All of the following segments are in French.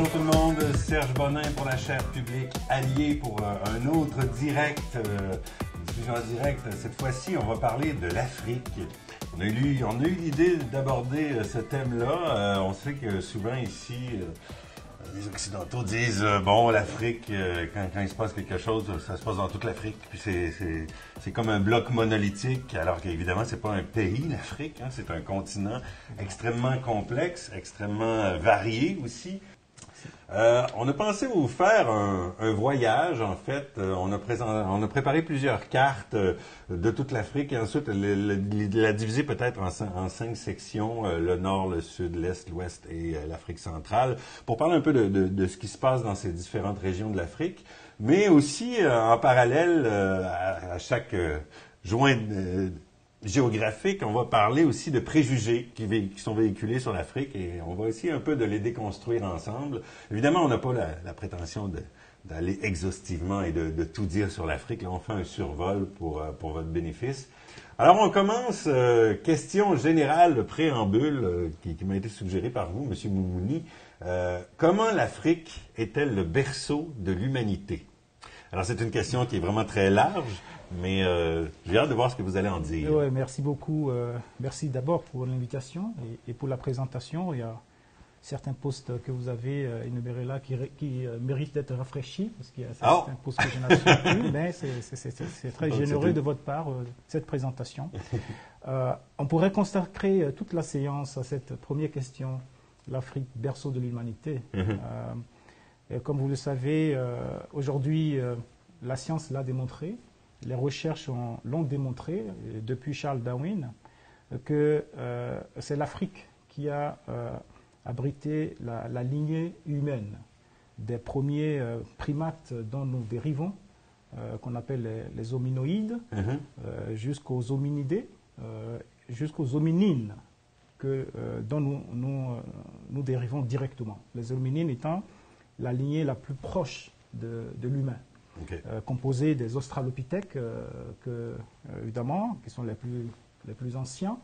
Bonjour tout le monde, Serge Bonin pour la chaire publique Allié pour un autre direct, diffusion en direct. Cette fois-ci, on va parler de l'Afrique. On a eu l'idée d'aborder ce thème-là. On sait que souvent ici, les Occidentaux disent bon, l'Afrique, quand il se passe quelque chose, ça se passe dans toute l'Afrique. Puis c'est comme un bloc monolithique, alors qu'évidemment, c'est pas un pays, l'Afrique. Hein, c'est un continent extrêmement complexe, extrêmement varié aussi. On a pensé vous faire un voyage, en fait. On a préparé plusieurs cartes de toute l'Afrique et ensuite la diviser peut-être en 5 sections, le nord, le sud, l'est, l'ouest et l'Afrique centrale, pour parler un peu de ce qui se passe dans ces différentes régions de l'Afrique, mais aussi en parallèle à chaque joint géographique, on va parler aussi de préjugés qui sont véhiculés sur l'Afrique et on va essayer un peu de les déconstruire ensemble. Évidemment, on n'a pas la prétention d'aller exhaustivement et de tout dire sur l'Afrique. Là, on fait un survol pour votre bénéfice. Alors, on commence. Question générale, le préambule qui m'a été suggéré par vous, M. Moumouni. Comment l'Afrique est-elle le berceau de l'humanité? Alors, c'est une question qui est vraiment très large. Mais j'ai hâte de voir ce que vous allez en dire. Ouais, merci beaucoup. Merci d'abord pour l'invitation et pour la présentation. Il y a certains postes que vous avez énumérés là qui méritent d'être rafraîchis, parce qu'il y a certains postes que je n'assume plus, mais c'est très généreux de votre part, cette présentation. On pourrait consacrer toute la séance à cette première question, l'Afrique, berceau de l'humanité. Comme vous le savez, aujourd'hui, la science l'a démontré. Les recherches l'ont démontré, depuis Charles Darwin, que c'est l'Afrique qui a abrité la lignée humaine des premiers primates dont nous dérivons, qu'on appelle les hominoïdes, jusqu'aux hominidés, jusqu'aux hominines, dont nous dérivons directement. Les hominines étant la lignée la plus proche de l'humain. Okay. Composé des australopithèques, évidemment, qui sont les plus anciens,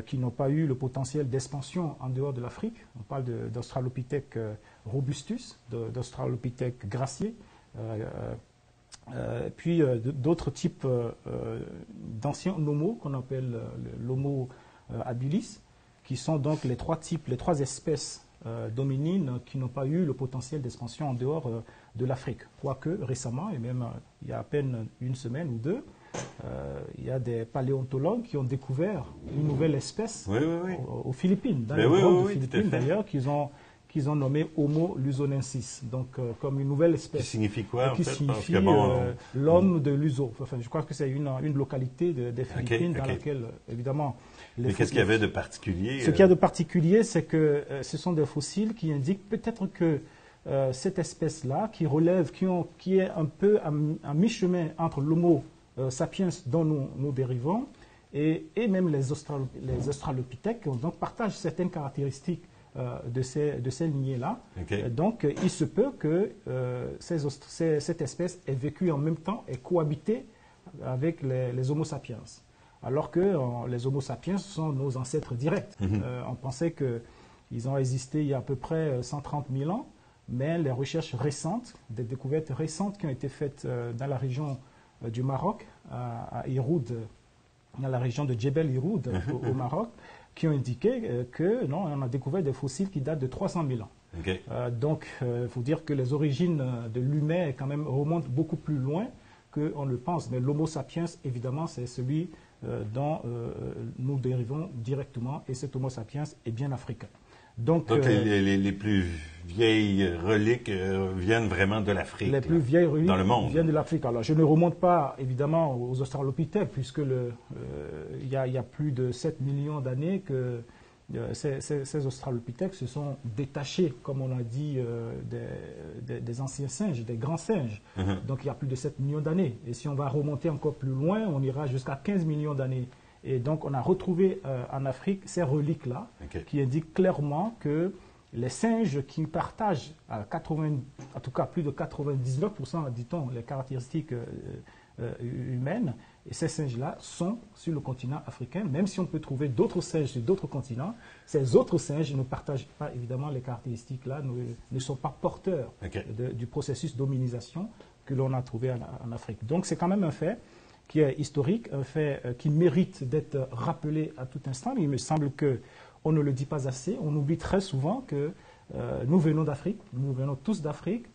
qui n'ont pas eu le potentiel d'expansion en dehors de l'Afrique. On parle d'Australopithèque robustus, d'Australopithèque gracié, puis d'autres types d'anciens nomos qu'on appelle l'Homo habilis, qui sont donc les trois espèces d'hominines qui n'ont pas eu le potentiel d'expansion en dehors de l'Afrique. Quoique récemment, et même il y a à peine une semaine ou deux, il y a des paléontologues qui ont découvert une nouvelle espèce aux Philippines, dans les grottes des Philippines d'ailleurs, qu'ils ont nommé Homo luzonensis, donc comme une nouvelle espèce. Qui signifie quoi? Qui signifie l'homme de Luso. Enfin, je crois que c'est une localité des Philippines dans laquelle, évidemment... Mais qu'est-ce qu'il y avait de particulier? Ce qu'il y a de particulier, c'est que ce sont des fossiles qui indiquent peut-être que cette espèce-là, qui est un peu à mi-chemin entre l'Homo sapiens dont nous dérivons et même les australopithèques, donc partagent certaines caractéristiques de ces lignées-là. Donc, il se peut que cette espèce ait vécu en même temps et cohabité avec les Homo sapiens. Alors que les Homo sapiens sont nos ancêtres directs. On pensait qu'ils ont existé il y a à peu près 130 000 ans, mais les recherches récentes, des découvertes récentes qui ont été faites dans la région du Maroc, à Iroud, dans la région de Djebel Iroud au Maroc, qui ont indiqué que non, on a découvert des fossiles qui datent de 300 000 ans. Donc, il faut dire que les origines de l'humain quand même remontent beaucoup plus loin qu'on le pense. Mais l'Homo sapiens, évidemment, c'est celui dont nous dérivons directement, et cet Homo sapiens est bien africain. Donc les plus vieilles reliques viennent vraiment de l'Afrique. Les plus vieilles reliques dans le monde viennent de l'Afrique. Alors, je ne remonte pas, évidemment, aux australopithèques, puisque il y a plus de 7 millions d'années que ces australopithèques se sont détachés, comme on a dit, des anciens singes, des grands singes. Donc, il y a plus de 7 millions d'années. Et si on va remonter encore plus loin, on ira jusqu'à 15 millions d'années. Et donc, on a retrouvé en Afrique ces reliques-là, qui indiquent clairement que les singes qui partagent en tout cas plus de 99%, dit-on, les caractéristiques humaines, Et ces singes-là sont sur le continent africain, même si on peut trouver d'autres singes sur d'autres continents. Ces autres singes ne partagent pas évidemment les caractéristiques-là, ne sont pas porteurs du processus d'hominisation que l'on a trouvé en Afrique. Donc c'est quand même un fait qui est historique, un fait qui mérite d'être rappelé à tout instant. Mais il me semble qu'on ne le dit pas assez. On oublie très souvent que nous venons d'Afrique, nous venons tous d'Afrique,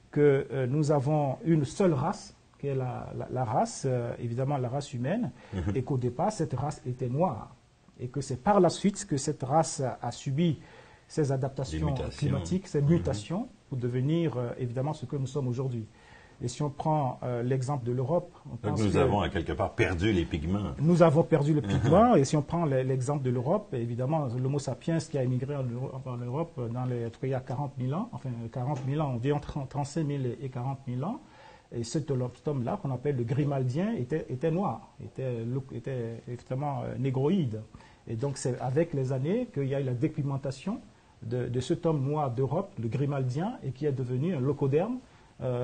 que nous avons une seule race, qui est la race, évidemment la race humaine, et qu'au départ, cette race était noire. Et que c'est par la suite que cette race a subi ces adaptations climatiques, ces mutations, pour devenir évidemment ce que nous sommes aujourd'hui. Et si on prend l'exemple de l'Europe... Nous avons, à quelque part, perdu les pigments. Nous avons perdu le pigment, et si on prend l'exemple de l'Europe, évidemment, l'Homo sapiens qui a émigré en Europe il y a 40 000 ans, enfin 40 000 ans, environ 35 000 et 40 000 ans, et cet homme-là, qu'on appelle le Grimaldien, était noir, était effectivement négroïde. Et donc c'est avec les années qu'il y a eu la dépigmentation de cet homme noir d'Europe, le Grimaldien, et qui est devenu un locoderme,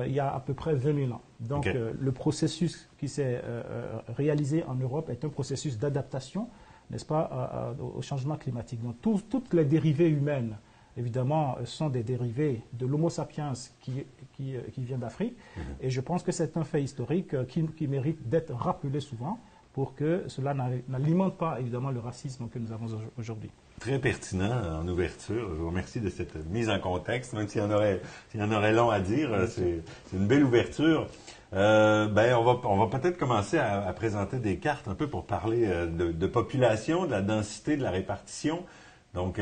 il y a à peu près 20 000 ans. Donc le processus qui s'est réalisé en Europe est un processus d'adaptation, n'est-ce pas, au changement climatique. Donc toutes les dérivées humaines, évidemment, sont des dérivés de l'Homo sapiens qui vient d'Afrique. Et je pense que c'est un fait historique qui mérite d'être rappelé souvent pour que cela n'alimente pas, évidemment, le racisme que nous avons aujourd'hui. Très pertinent en ouverture. Je vous remercie de cette mise en contexte, même s'il y en aurait long à dire. C'est une belle ouverture. On va peut-être commencer à présenter des cartes un peu pour parler de population, de la densité, de la répartition. Donc,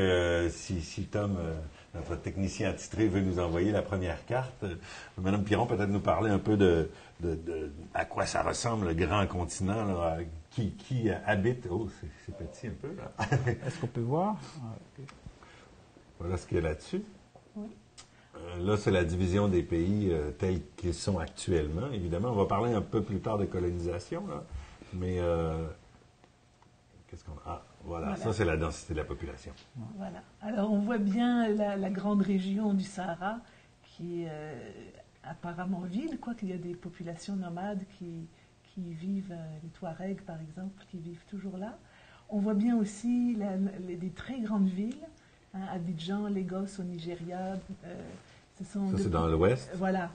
si Tom, notre technicien attitré, veut nous envoyer la première carte, Mme Piron peut-être nous parler un peu de à quoi ça ressemble, le grand continent, là, qui habite. Oh, c'est petit un peu, là. Est-ce qu'on peut voir? Voilà ce qu'il y a là-dessus. Oui. Là, c'est la division des pays tels qu'ils sont actuellement. Évidemment, on va parler un peu plus tard de colonisation, là. Mais qu'est-ce qu'on a? Voilà, ça c'est la densité de la population. Voilà. Alors on voit bien la grande région du Sahara qui est apparemment vide, quoiqu'il y a des populations nomades qui vivent, les Touaregs par exemple, qui vivent toujours là. On voit bien aussi des très grandes villes, hein, Abidjan, Lagos au Nigeria. Ça c'est dans l'ouest. Voilà.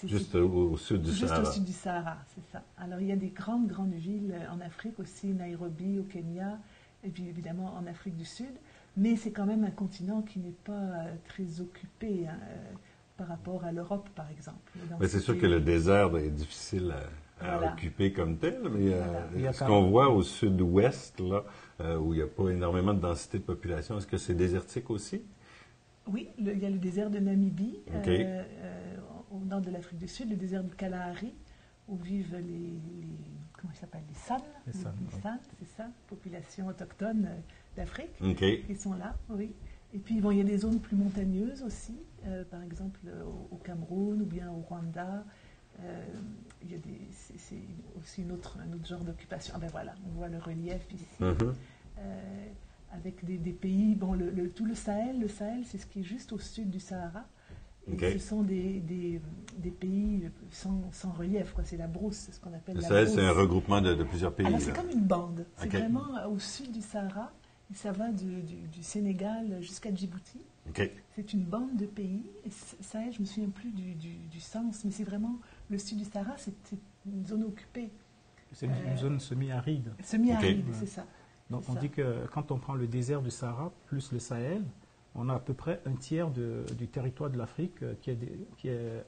Juste au sud du Sahara. Juste au sud du Sahara, c'est ça. Alors il y a des grandes villes en Afrique aussi, Nairobi au Kenya, et puis évidemment en Afrique du Sud. Mais c'est quand même un continent qui n'est pas très occupé par rapport à l'Europe, par exemple. Mais c'est sûr que le désert est difficile à occuper comme tel, mais voilà. ce qu'on voit au sud-ouest, là, où il n'y a pas énormément de densité de population, est-ce que c'est désertique aussi? Oui, il y a le désert de Namibie, au nord de l'Afrique du Sud, le désert du Kalahari, où vivent comment ils s'appellent, les San. Les San, c'est ça, population autochtone d'Afrique, qui sont là, oui. Et puis, bon, il y a des zones plus montagneuses aussi, par exemple au Cameroun ou bien au Rwanda. Il y a c'est aussi un autre genre d'occupation. Ah ben voilà, on voit le relief ici. Avec des pays, bon, tout le Sahel, c'est ce qui est juste au sud du Sahara. Et ce sont des pays sans relief, quoi. C'est la brousse, c'est ce qu'on appelle la brousse. Le Sahel, c'est un regroupement de plusieurs pays. Alors, c'est comme une bande. C'est vraiment au sud du Sahara. Et ça va du Sénégal jusqu'à Djibouti. C'est une bande de pays. Et Sahel, je ne me souviens plus du sens, mais c'est vraiment le sud du Sahara, c'est une zone occupée. C'est une zone semi-aride. Semi-aride, c'est ça. Donc on dit que quand on prend le désert du Sahara plus le Sahel, on a à peu près un tiers du territoire de l'Afrique qui est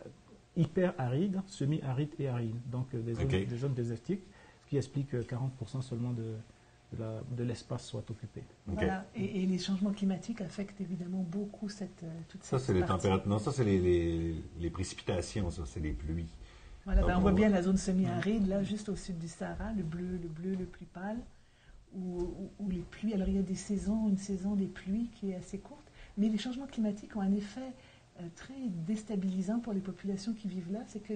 hyper aride, semi-aride et aride. Donc des zones désertiques, ce qui explique que 40% seulement de l'espace soit occupé. Voilà. Et les changements climatiques affectent évidemment beaucoup toute cette Ça, c'est les températures. Non, ça, c'est les précipitations, ça, c'est les pluies. Voilà, on voit bien la zone semi-aride, là, juste au sud du Sahara, le bleu le plus pâle. Où les pluies, alors il y a une saison des pluies qui est assez courte, mais les changements climatiques ont un effet très déstabilisant pour les populations qui vivent là. C'est que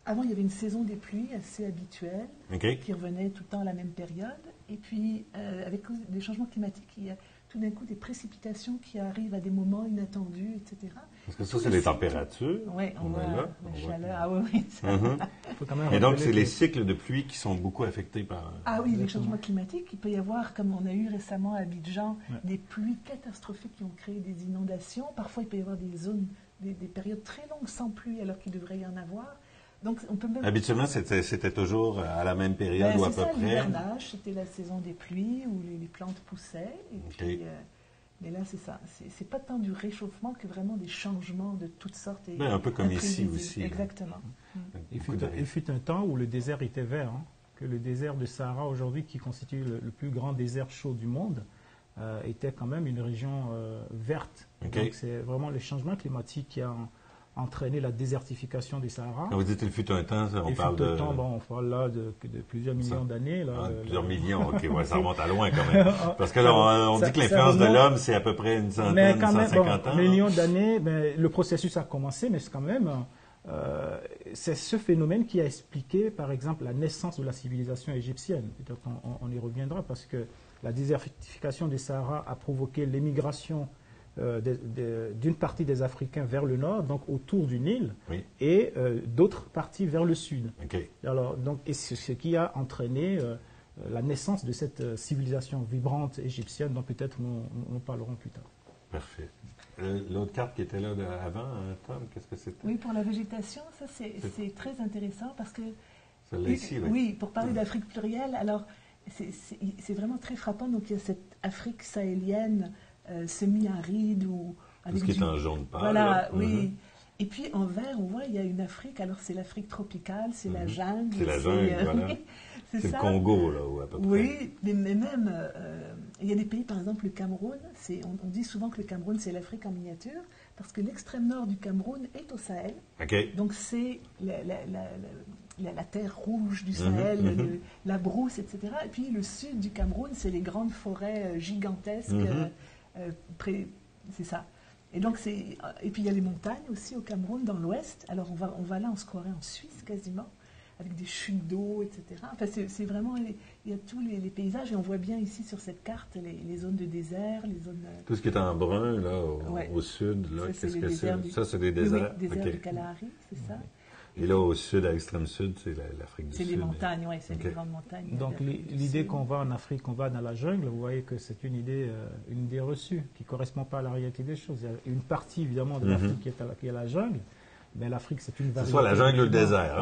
avant, il y avait une saison des pluies assez habituelle, qui revenait tout le temps à la même période, et puis avec les changements climatiques, il y a tout d'un coup des précipitations qui arrivent à des moments inattendus, etc. Parce que ça, c'est les températures. Oui, on voit la chaleur. Ah oui, ça. Et donc, c'est les cycles de pluie qui sont beaucoup affectés par... Ah oui, les changements climatiques. Il peut y avoir, comme on a eu récemment à Abidjan, des pluies catastrophiques qui ont créé des inondations. Parfois, il peut y avoir des zones, des périodes très longues sans pluie alors qu'il devrait y en avoir. Donc, on peut même... Habituellement, c'était toujours à la même période ou à peu près? L'hivernage, c'était la saison des pluies où les plantes poussaient. Et puis, mais là, c'est ça. C'est pas tant du réchauffement que vraiment des changements de toutes sortes. Et un peu comme ici aussi. Exactement. Il fut un temps où le désert était vert. Que le désert de Sahara, aujourd'hui, qui constitue le plus grand désert chaud du monde, était quand même une région verte. Donc, c'est vraiment le changement climatique qui a entraîné la désertification du Sahara. Vous dites il fut un temps, on parle de... on parle là de plusieurs millions d'années. Plusieurs millions, ok, ça remonte à loin quand même. Parce que là, on dit que l'influence de l'homme, c'est à peu près une centaine, 150 ans. Millions d'années, le processus a commencé, mais c'est quand même... c'est ce phénomène qui a expliqué, par exemple, la naissance de la civilisation égyptienne. Peut-être on y reviendra, parce que la désertification du Sahara a provoqué l'émigration d'une partie des Africains vers le nord, donc autour du Nil, et d'autres parties vers le sud. Alors, donc, et ce qui a entraîné la naissance de cette civilisation vibrante égyptienne, dont peut-être nous parlerons plus tard. Parfait. L'autre carte qui était là avant, Tom, qu'est-ce que c'était? Oui, pour la végétation, ça c'est très intéressant parce que... Celle-là ici, oui, pour parler d'Afrique plurielle, alors c'est vraiment très frappant. Donc il y a cette Afrique sahélienne semi-aride ou tout ce qui est en jaune pâle. Voilà, oui. Et puis en vert, on voit il y a une Afrique. Alors c'est l'Afrique tropicale, c'est la jungle. C'est la jungle, voilà. C'est le Congo là, ou à peu près. Oui, mais même il y a des pays, par exemple le Cameroun. On dit souvent que le Cameroun c'est l'Afrique en miniature parce que l'extrême nord du Cameroun est au Sahel. Donc c'est la terre rouge du Sahel, la brousse, etc. Et puis le sud du Cameroun, c'est les grandes forêts gigantesques. C'est ça. Et donc et puis il y a les montagnes aussi au Cameroun, dans l'ouest. Alors on va là, on se croirait en Suisse quasiment, avec des chutes d'eau, etc. Enfin, c'est vraiment, il y a tous les paysages, et on voit bien ici sur cette carte les zones de désert, les zones... Tout ce qui est en brun, là, au sud, là, qu'est-ce que c'est? Ça, c'est des déserts? Oui, désert du Kalahari, c'est ça. Et là, au sud, à l'extrême sud, c'est l'Afrique du Sud. C'est les montagnes, oui, c'est les grandes montagnes. Donc, l'idée qu'on va en Afrique, qu'on va dans la jungle, vous voyez que c'est une idée reçue, qui ne correspond pas à la réalité des choses. Il y a une partie, évidemment, de l'Afrique qui est la jungle, mais l'Afrique, c'est une variété. C'est soit la jungle ou le désert.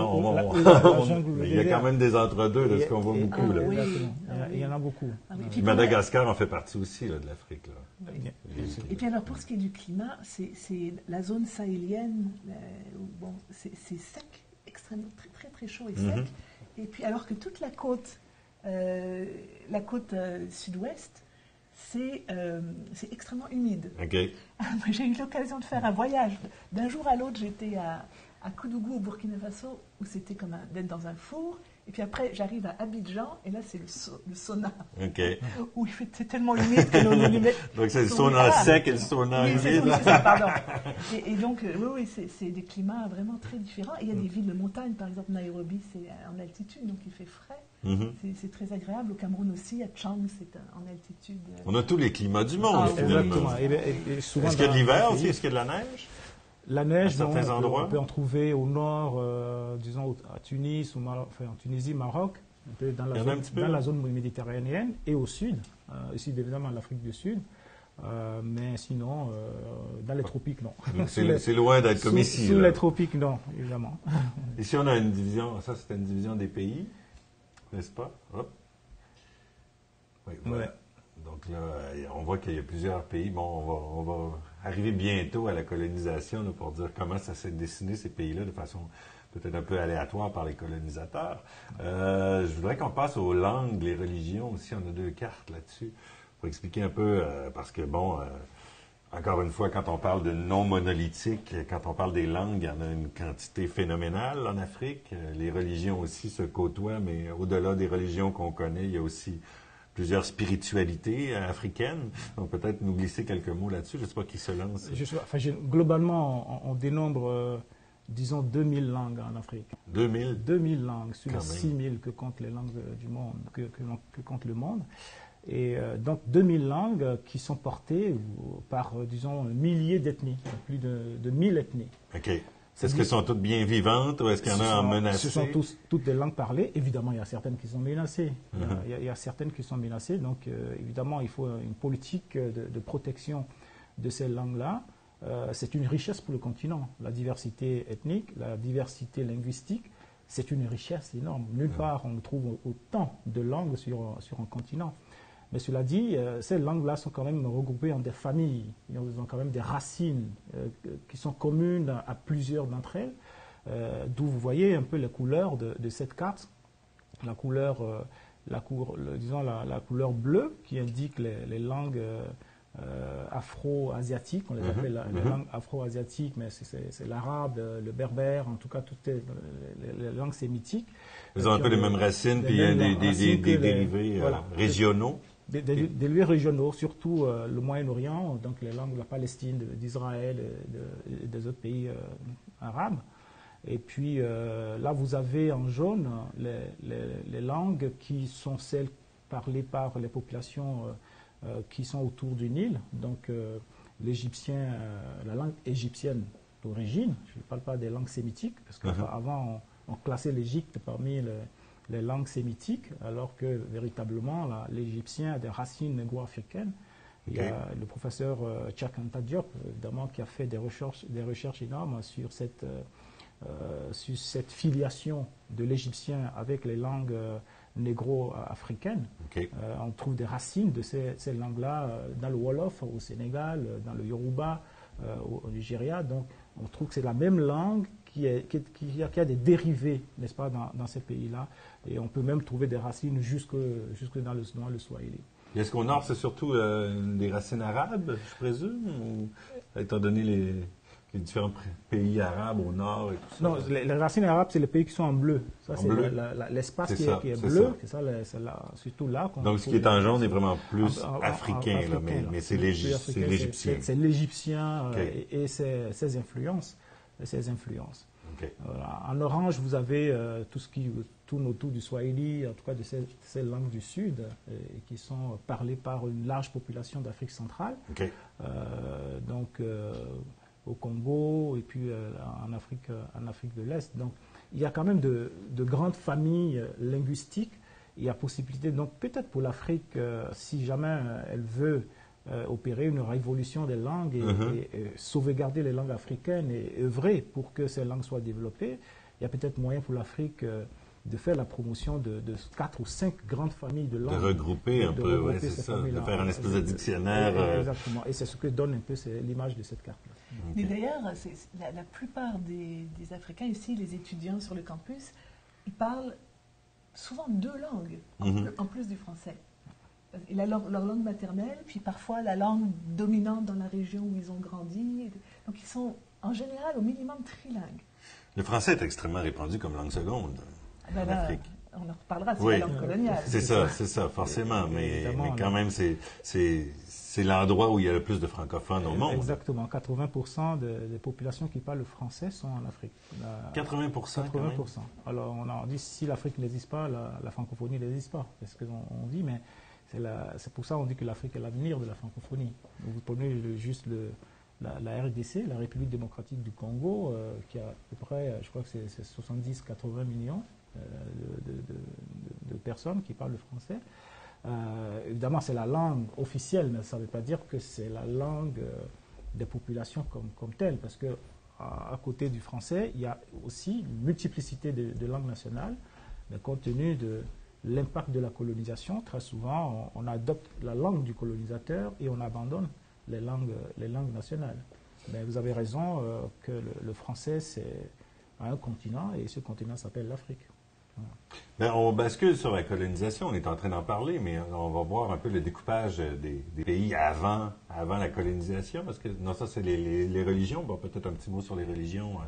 Il y a quand même des entre-deux, de ce qu'on voit beaucoup. Là. Oui, il y en a beaucoup. Puis Madagascar en fait partie aussi de l'Afrique. Et puis alors, pour ce qui est du climat, c'est la zone sahélienne, c'est sec, extrêmement, très, très, très chaud et sec. Et puis alors que toute la côte sud-ouest, c'est extrêmement humide. J'ai eu l'occasion de faire un voyage. D'un jour à l'autre, j'étais à Koudougou, au Burkina Faso, où c'était comme d'être dans un four. Et puis après, j'arrive à Abidjan, et là, c'est le sauna. Où c'est tellement humide que nos lunettes... Donc, c'est le sauna sec et le sauna humide. C'est ça, pardon. Et donc, oui, c'est des climats vraiment très différents. Et il y a des villes de montagne, par exemple, Nairobi, c'est en altitude, donc il fait frais. C'est très agréable. Au Cameroun aussi, à Tchang, c'est en altitude. On a tous les climats du monde, finalement. Est-ce qu'il y a de l'hiver aussi? Est-ce qu'il y a de la neige? La neige, on peut en trouver au nord, disons à Tunis, en Tunisie, Maroc, un peu dans la zone méditerranéenne, et au sud, ici évidemment l'Afrique du Sud, mais sinon, dans les tropiques, non. C'est loin d'être comme ici. Sous les tropiques, non, évidemment. Ici, on a une division, ça c'était une division des pays, n'est-ce pas? Hop. Oui, voilà. Donc là, on voit qu'il y a plusieurs pays. Bon, on va arriver bientôt à la colonisation là, pour dire comment ça s'est dessiné, ces pays-là, de façon peut-être un peu aléatoire par les colonisateurs. Je voudrais qu'on passe aux langues, les religions aussi. On a 2 cartes là-dessus pour expliquer un peu, parce que, bon, encore une fois, quand on parle de non monolithique, quand on parle des langues, il y en a une quantité phénoménale en Afrique. Les religions aussi se côtoient, mais au-delà des religions qu'on connaît, il y a aussi plusieurs spiritualités africaines. Donc, peut-être nous glisser quelques mots là-dessus. Je ne sais pas qui se lance. Globalement, on dénombre, disons, 2000 langues en Afrique. 2000 langues, sur les 6000 que comptent les langues du monde, que compte le monde. Et donc 2000 langues qui sont portées par, disons, milliers d'ethnies, plus de 1000 ethnies. OK. Est-ce qu'elles sont toutes bien vivantes ou est-ce qu'il y en a menacées? Ce sont toutes des langues parlées. Évidemment, il y a certaines qui sont menacées. Il y a certaines qui sont menacées. Donc, évidemment, il faut une politique de protection de ces langues-là. C'est une richesse pour le continent. La diversité ethnique, la diversité linguistique, c'est une richesse énorme. Nulle part on trouve autant de langues sur un continent. Mais cela dit, ces langues-là sont quand même regroupées en des familles. Ils ont quand même des racines qui sont communes à plusieurs d'entre elles. D'où vous voyez un peu les couleurs de cette carte. La couleur, disons la couleur bleue qui indique les langues afro-asiatiques. On les appelle les langues afro-asiatiques, mais c'est l'arabe, le berbère, en tout cas toutes les langues sémitiques. Ils ont un peu les mêmes racines, puis il y a des dérivés régionaux. Des lieux régionaux, surtout le Moyen-Orient, donc les langues de la Palestine, d'Israël et des autres pays arabes. Et puis là, vous avez en jaune les langues qui sont celles parlées par les populations qui sont autour du Nil. Donc l'égyptien, la langue égyptienne d'origine, je ne parle pas des langues sémitiques, parce qu'avant on classait l'Égypte parmi les langues sémitiques, alors que véritablement l'égyptien a des racines négro-africaines. Il y a le professeur Cheikh Anta Diop, évidemment, qui a fait des recherches énormes sur cette filiation de l'égyptien avec les langues négro-africaines. On trouve des racines de ces langues-là dans le Wolof au Sénégal, dans le Yoruba au Nigeria. Donc on trouve que c'est la même langue qui a des dérivés, n'est-ce pas, dans ces pays-là. Et on peut même trouver des racines jusque dans le Swahili. Est-ce qu'au nord, c'est surtout des racines arabes, je présume, ou, étant donné les différents pays arabes au nord et tout ça? Non, les racines arabes, c'est les pays qui sont en bleu. Ça, c'est l'espace qui est bleu. C'est surtout là. Donc, ce qui est en jaune est vraiment plus africain, mais c'est l'égyptien. C'est l'égyptien et ses influences. En orange, vous avez tout ce qui tourne autour du Swahili, en tout cas de ces langues du Sud, qui sont parlées par une large population d'Afrique centrale. Donc, au Congo et puis en Afrique de l'Est. Donc, il y a quand même de grandes familles linguistiques. Il y a possibilité, donc peut-être pour l'Afrique, si jamais elle veut opérer une révolution des langues et sauvegarder les langues africaines et œuvrer pour que ces langues soient développées, il y a peut-être moyen pour l'Afrique de faire la promotion de 4 ou 5 grandes familles de langues. De regrouper un peu, oui, c'est ça, de faire un espèce de dictionnaire. Exactement, et c'est ce que donne un peu l'image de cette carte-là. Mais d'ailleurs, la plupart des Africains ici, les étudiants sur le campus, ils parlent souvent 2 langues, en plus du français. Il a leur langue maternelle, puis parfois la langue dominante dans la région où ils ont grandi. Donc ils sont en général au minimum trilingues. Le français est extrêmement répandu comme langue seconde en Afrique. On en reparlera, c'est la langue coloniale. C'est ça, forcément. Mais quand même, c'est l'endroit où il y a le plus de francophones au monde. Exactement. 80% des populations qui parlent le français sont en Afrique. 80%? 80%. Alors, on a dit, si l'Afrique n'existe pas, la francophonie n'existe pas. C'est ce qu'on dit, mais c'est pour ça qu'on dit que l'Afrique est l'avenir de la francophonie. Vous prenez juste la RDC, la République démocratique du Congo, qui a à peu près, je crois que c'est 70-80 millions de personnes qui parlent le français. Évidemment, c'est la langue officielle, mais ça ne veut pas dire que c'est la langue des populations comme telle, parce que à côté du français, il y a aussi une multiplicité de langues nationales, mais compte tenu de l'impact de la colonisation, très souvent, on adopte la langue du colonisateur et on abandonne les langues nationales. Mais vous avez raison que le français, c'est un continent, et ce continent s'appelle l'Afrique. Voilà. On bascule sur la colonisation, on est en train d'en parler, mais on va voir un peu le découpage des pays avant la colonisation, parce que non, ça c'est les religions. Bon, peut-être un petit mot sur les religions.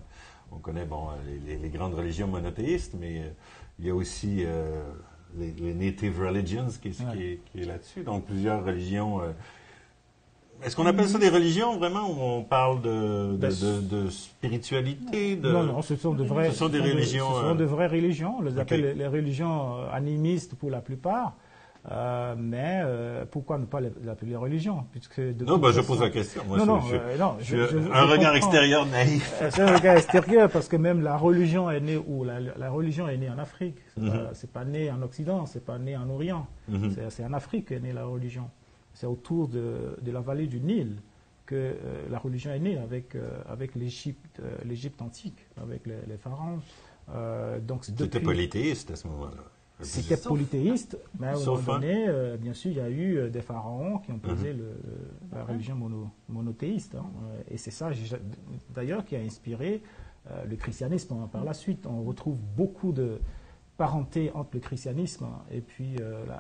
On connaît les grandes religions monothéistes, mais il y a aussi les native religions qui est là-dessus. Donc plusieurs religions. Est-ce qu'on appelle ça des religions, vraiment, où on parle de spiritualité? Non, ce sont des religions. Ce sont de vraies religions. On les appelle les religions animistes pour la plupart. Mais pourquoi ne pas l'appeler religion, puisque non, je pose la question. Moi, un regard extérieur naïf. C'est un regard extérieur parce que même la religion est née où la religion est née en Afrique. C'est pas né en Occident, c'est pas né en Orient. C'est en Afrique qu'est née la religion. C'est autour de la vallée du Nil que la religion est née avec l'Égypte antique, avec les pharaons. C'était polythéiste à ce moment-là. C'était polythéiste, mais à un moment donné, bien sûr, il y a eu des pharaons qui ont posé la religion monothéiste. Et c'est ça, d'ailleurs, qui a inspiré le christianisme par la suite. On retrouve beaucoup de parenté entre le christianisme et puis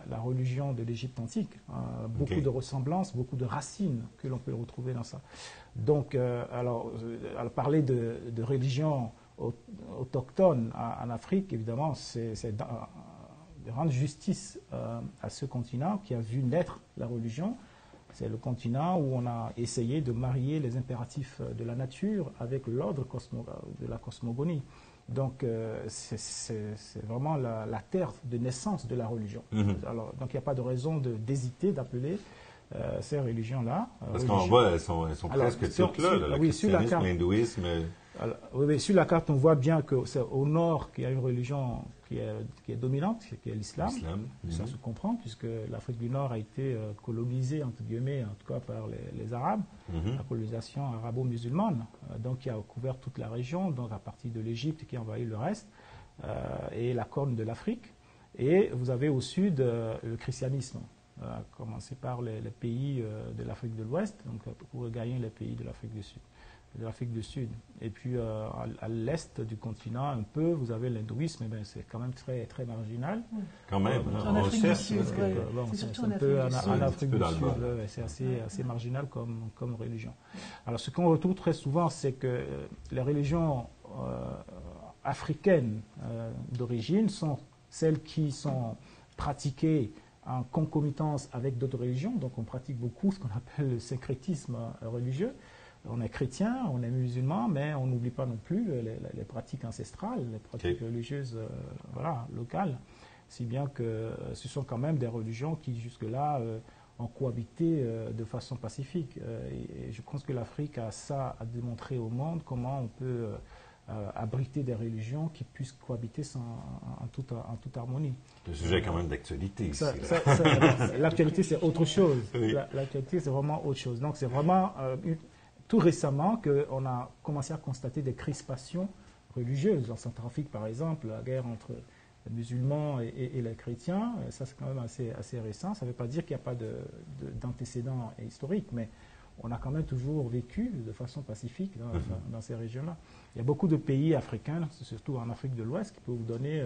la religion de l'Égypte antique. Beaucoup de ressemblances, beaucoup de racines que l'on peut retrouver dans ça. Donc, alors parler de religion autochtone en Afrique, évidemment, c'est de rendre justice à ce continent qui a vu naître la religion. C'est le continent où on a essayé de marier les impératifs de la nature avec l'ordre de la cosmogonie. Donc, c'est vraiment la terre de naissance de la religion. Alors, donc, il n'y a pas de raison d'hésiter d'appeler ces religions-là. Parce qu'on voit, elles sont presque toutes là, le christianisme, l'hindouisme. Oui, sur la carte, on voit bien que c'est au nord qu'il y a une religion qui est dominante, qui est l'islam. Ça se comprend, puisque l'Afrique du Nord a été colonisée, entre guillemets, en tout cas par les Arabes, la colonisation arabo-musulmane, donc qui a couvert toute la région, donc à partir de l'Égypte qui a envahi le reste, et la corne de l'Afrique. Et vous avez au sud le christianisme, à commencer par les pays de l'Afrique de l'Ouest, donc pour gagner les pays de l'Afrique du Sud. Et puis à l'est du continent, un peu, vous avez l'hindouisme, mais c'est quand même très, très marginal. Quand même, en Afrique du Sud, c'est surtout en Afrique du Sud, c'est assez marginal comme religion. Alors ce qu'on retrouve très souvent, c'est que les religions africaines d'origine sont celles qui sont pratiquées en concomitance avec d'autres religions. Donc on pratique beaucoup ce qu'on appelle le syncrétisme religieux. On est chrétien, on est musulman, mais on n'oublie pas non plus les pratiques ancestrales, les pratiques religieuses locales. Si bien que ce sont quand même des religions qui jusque-là ont cohabité de façon pacifique. Et je pense que l'Afrique a ça à démontrer au monde, comment on peut abriter des religions qui puissent cohabiter en toute harmonie. Le sujet est quand même d'actualité ici. L'actualité, c'est autre chose. Oui. L'actualité, c'est vraiment autre chose. Donc, c'est vraiment tout récemment qu'on a commencé à constater des crispations religieuses. En Centrafrique, par exemple, la guerre entre les musulmans et les chrétiens, ça, c'est quand même assez récent. Ça ne veut pas dire qu'il n'y a pas d'antécédents historiques, mais on a quand même toujours vécu de façon pacifique dans ces régions-là. Il y a beaucoup de pays africains, surtout en Afrique de l'Ouest, qui peuvent vous donner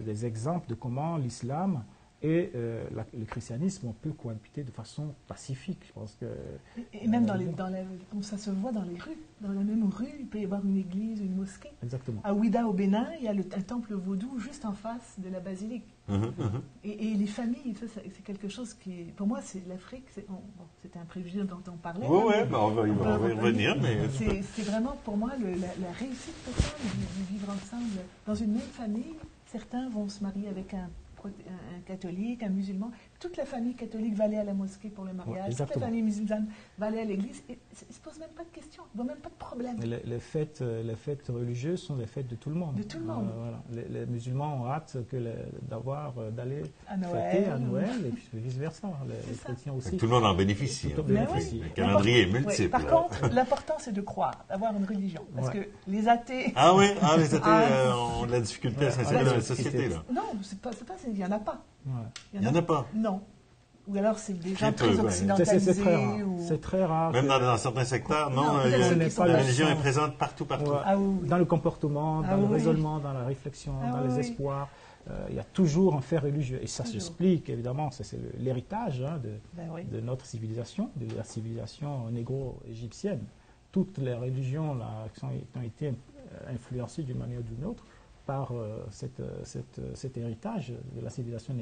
des exemples de comment l'islam et le christianisme, on peut cohabiter de façon pacifique. Je pense que, et même ça se voit dans les rues. Dans la même rue, il peut y avoir une église, une mosquée. Exactement. À Ouida, au Bénin, il y a un temple vaudou juste en face de la basilique. Et les familles, c'est quelque chose qui, pour moi, c'est l'Afrique. C'était un préjugé dont on parlait. Oui, on va y revenir. Mais c'est vraiment, pour moi, la réussite totale du vivre ensemble. Dans une même famille, certains vont se marier avec un catholique, un musulman. Toute la famille catholique va aller à la mosquée pour le mariage. Toute la famille musulmane va aller à l'église. Et ils ne se posent même pas de questions. Ils n'ont même pas de problème. Les fêtes religieuses sont des fêtes de tout le monde. De tout le monde. Voilà. Les musulmans ont hâte d'aller à fêter à Noël et puis vice-versa. Les chrétiens aussi. Tout le monde en bénéficie. Le calendrier est multiple. Par contre, l'important, c'est de croire, d'avoir une religion. Parce que les athées... les athées ont de la difficulté à s'insérer dans la société. Là. Non, il n'y en a pas. Il n'y en a pas. Non. Ou alors c'est des gens très occidentalisés. C'est très rare. Même dans certains secteurs, la religion est présente partout. Dans le comportement, dans le raisonnement, dans la réflexion, dans les espoirs. Il y a toujours un fait religieux. Et ça s'explique, évidemment, c'est l'héritage de notre civilisation, de la civilisation négro-égyptienne. Toutes les religions là, qui ont été influencées d'une manière ou d'une autre par cet héritage de la civilisation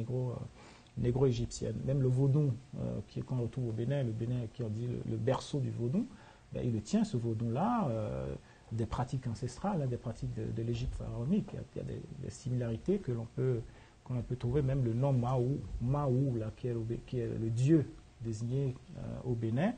négro-égyptienne. Même le vaudou qu'on retrouve au Bénin, qui on dit le berceau du vaudou, il tient ce vaudou-là des pratiques ancestrales, des pratiques de l'Égypte pharaonique. Il y a des similarités que l'on peut qu'on peut trouver même le nom Mahou là, qui est le dieu désigné au Bénin,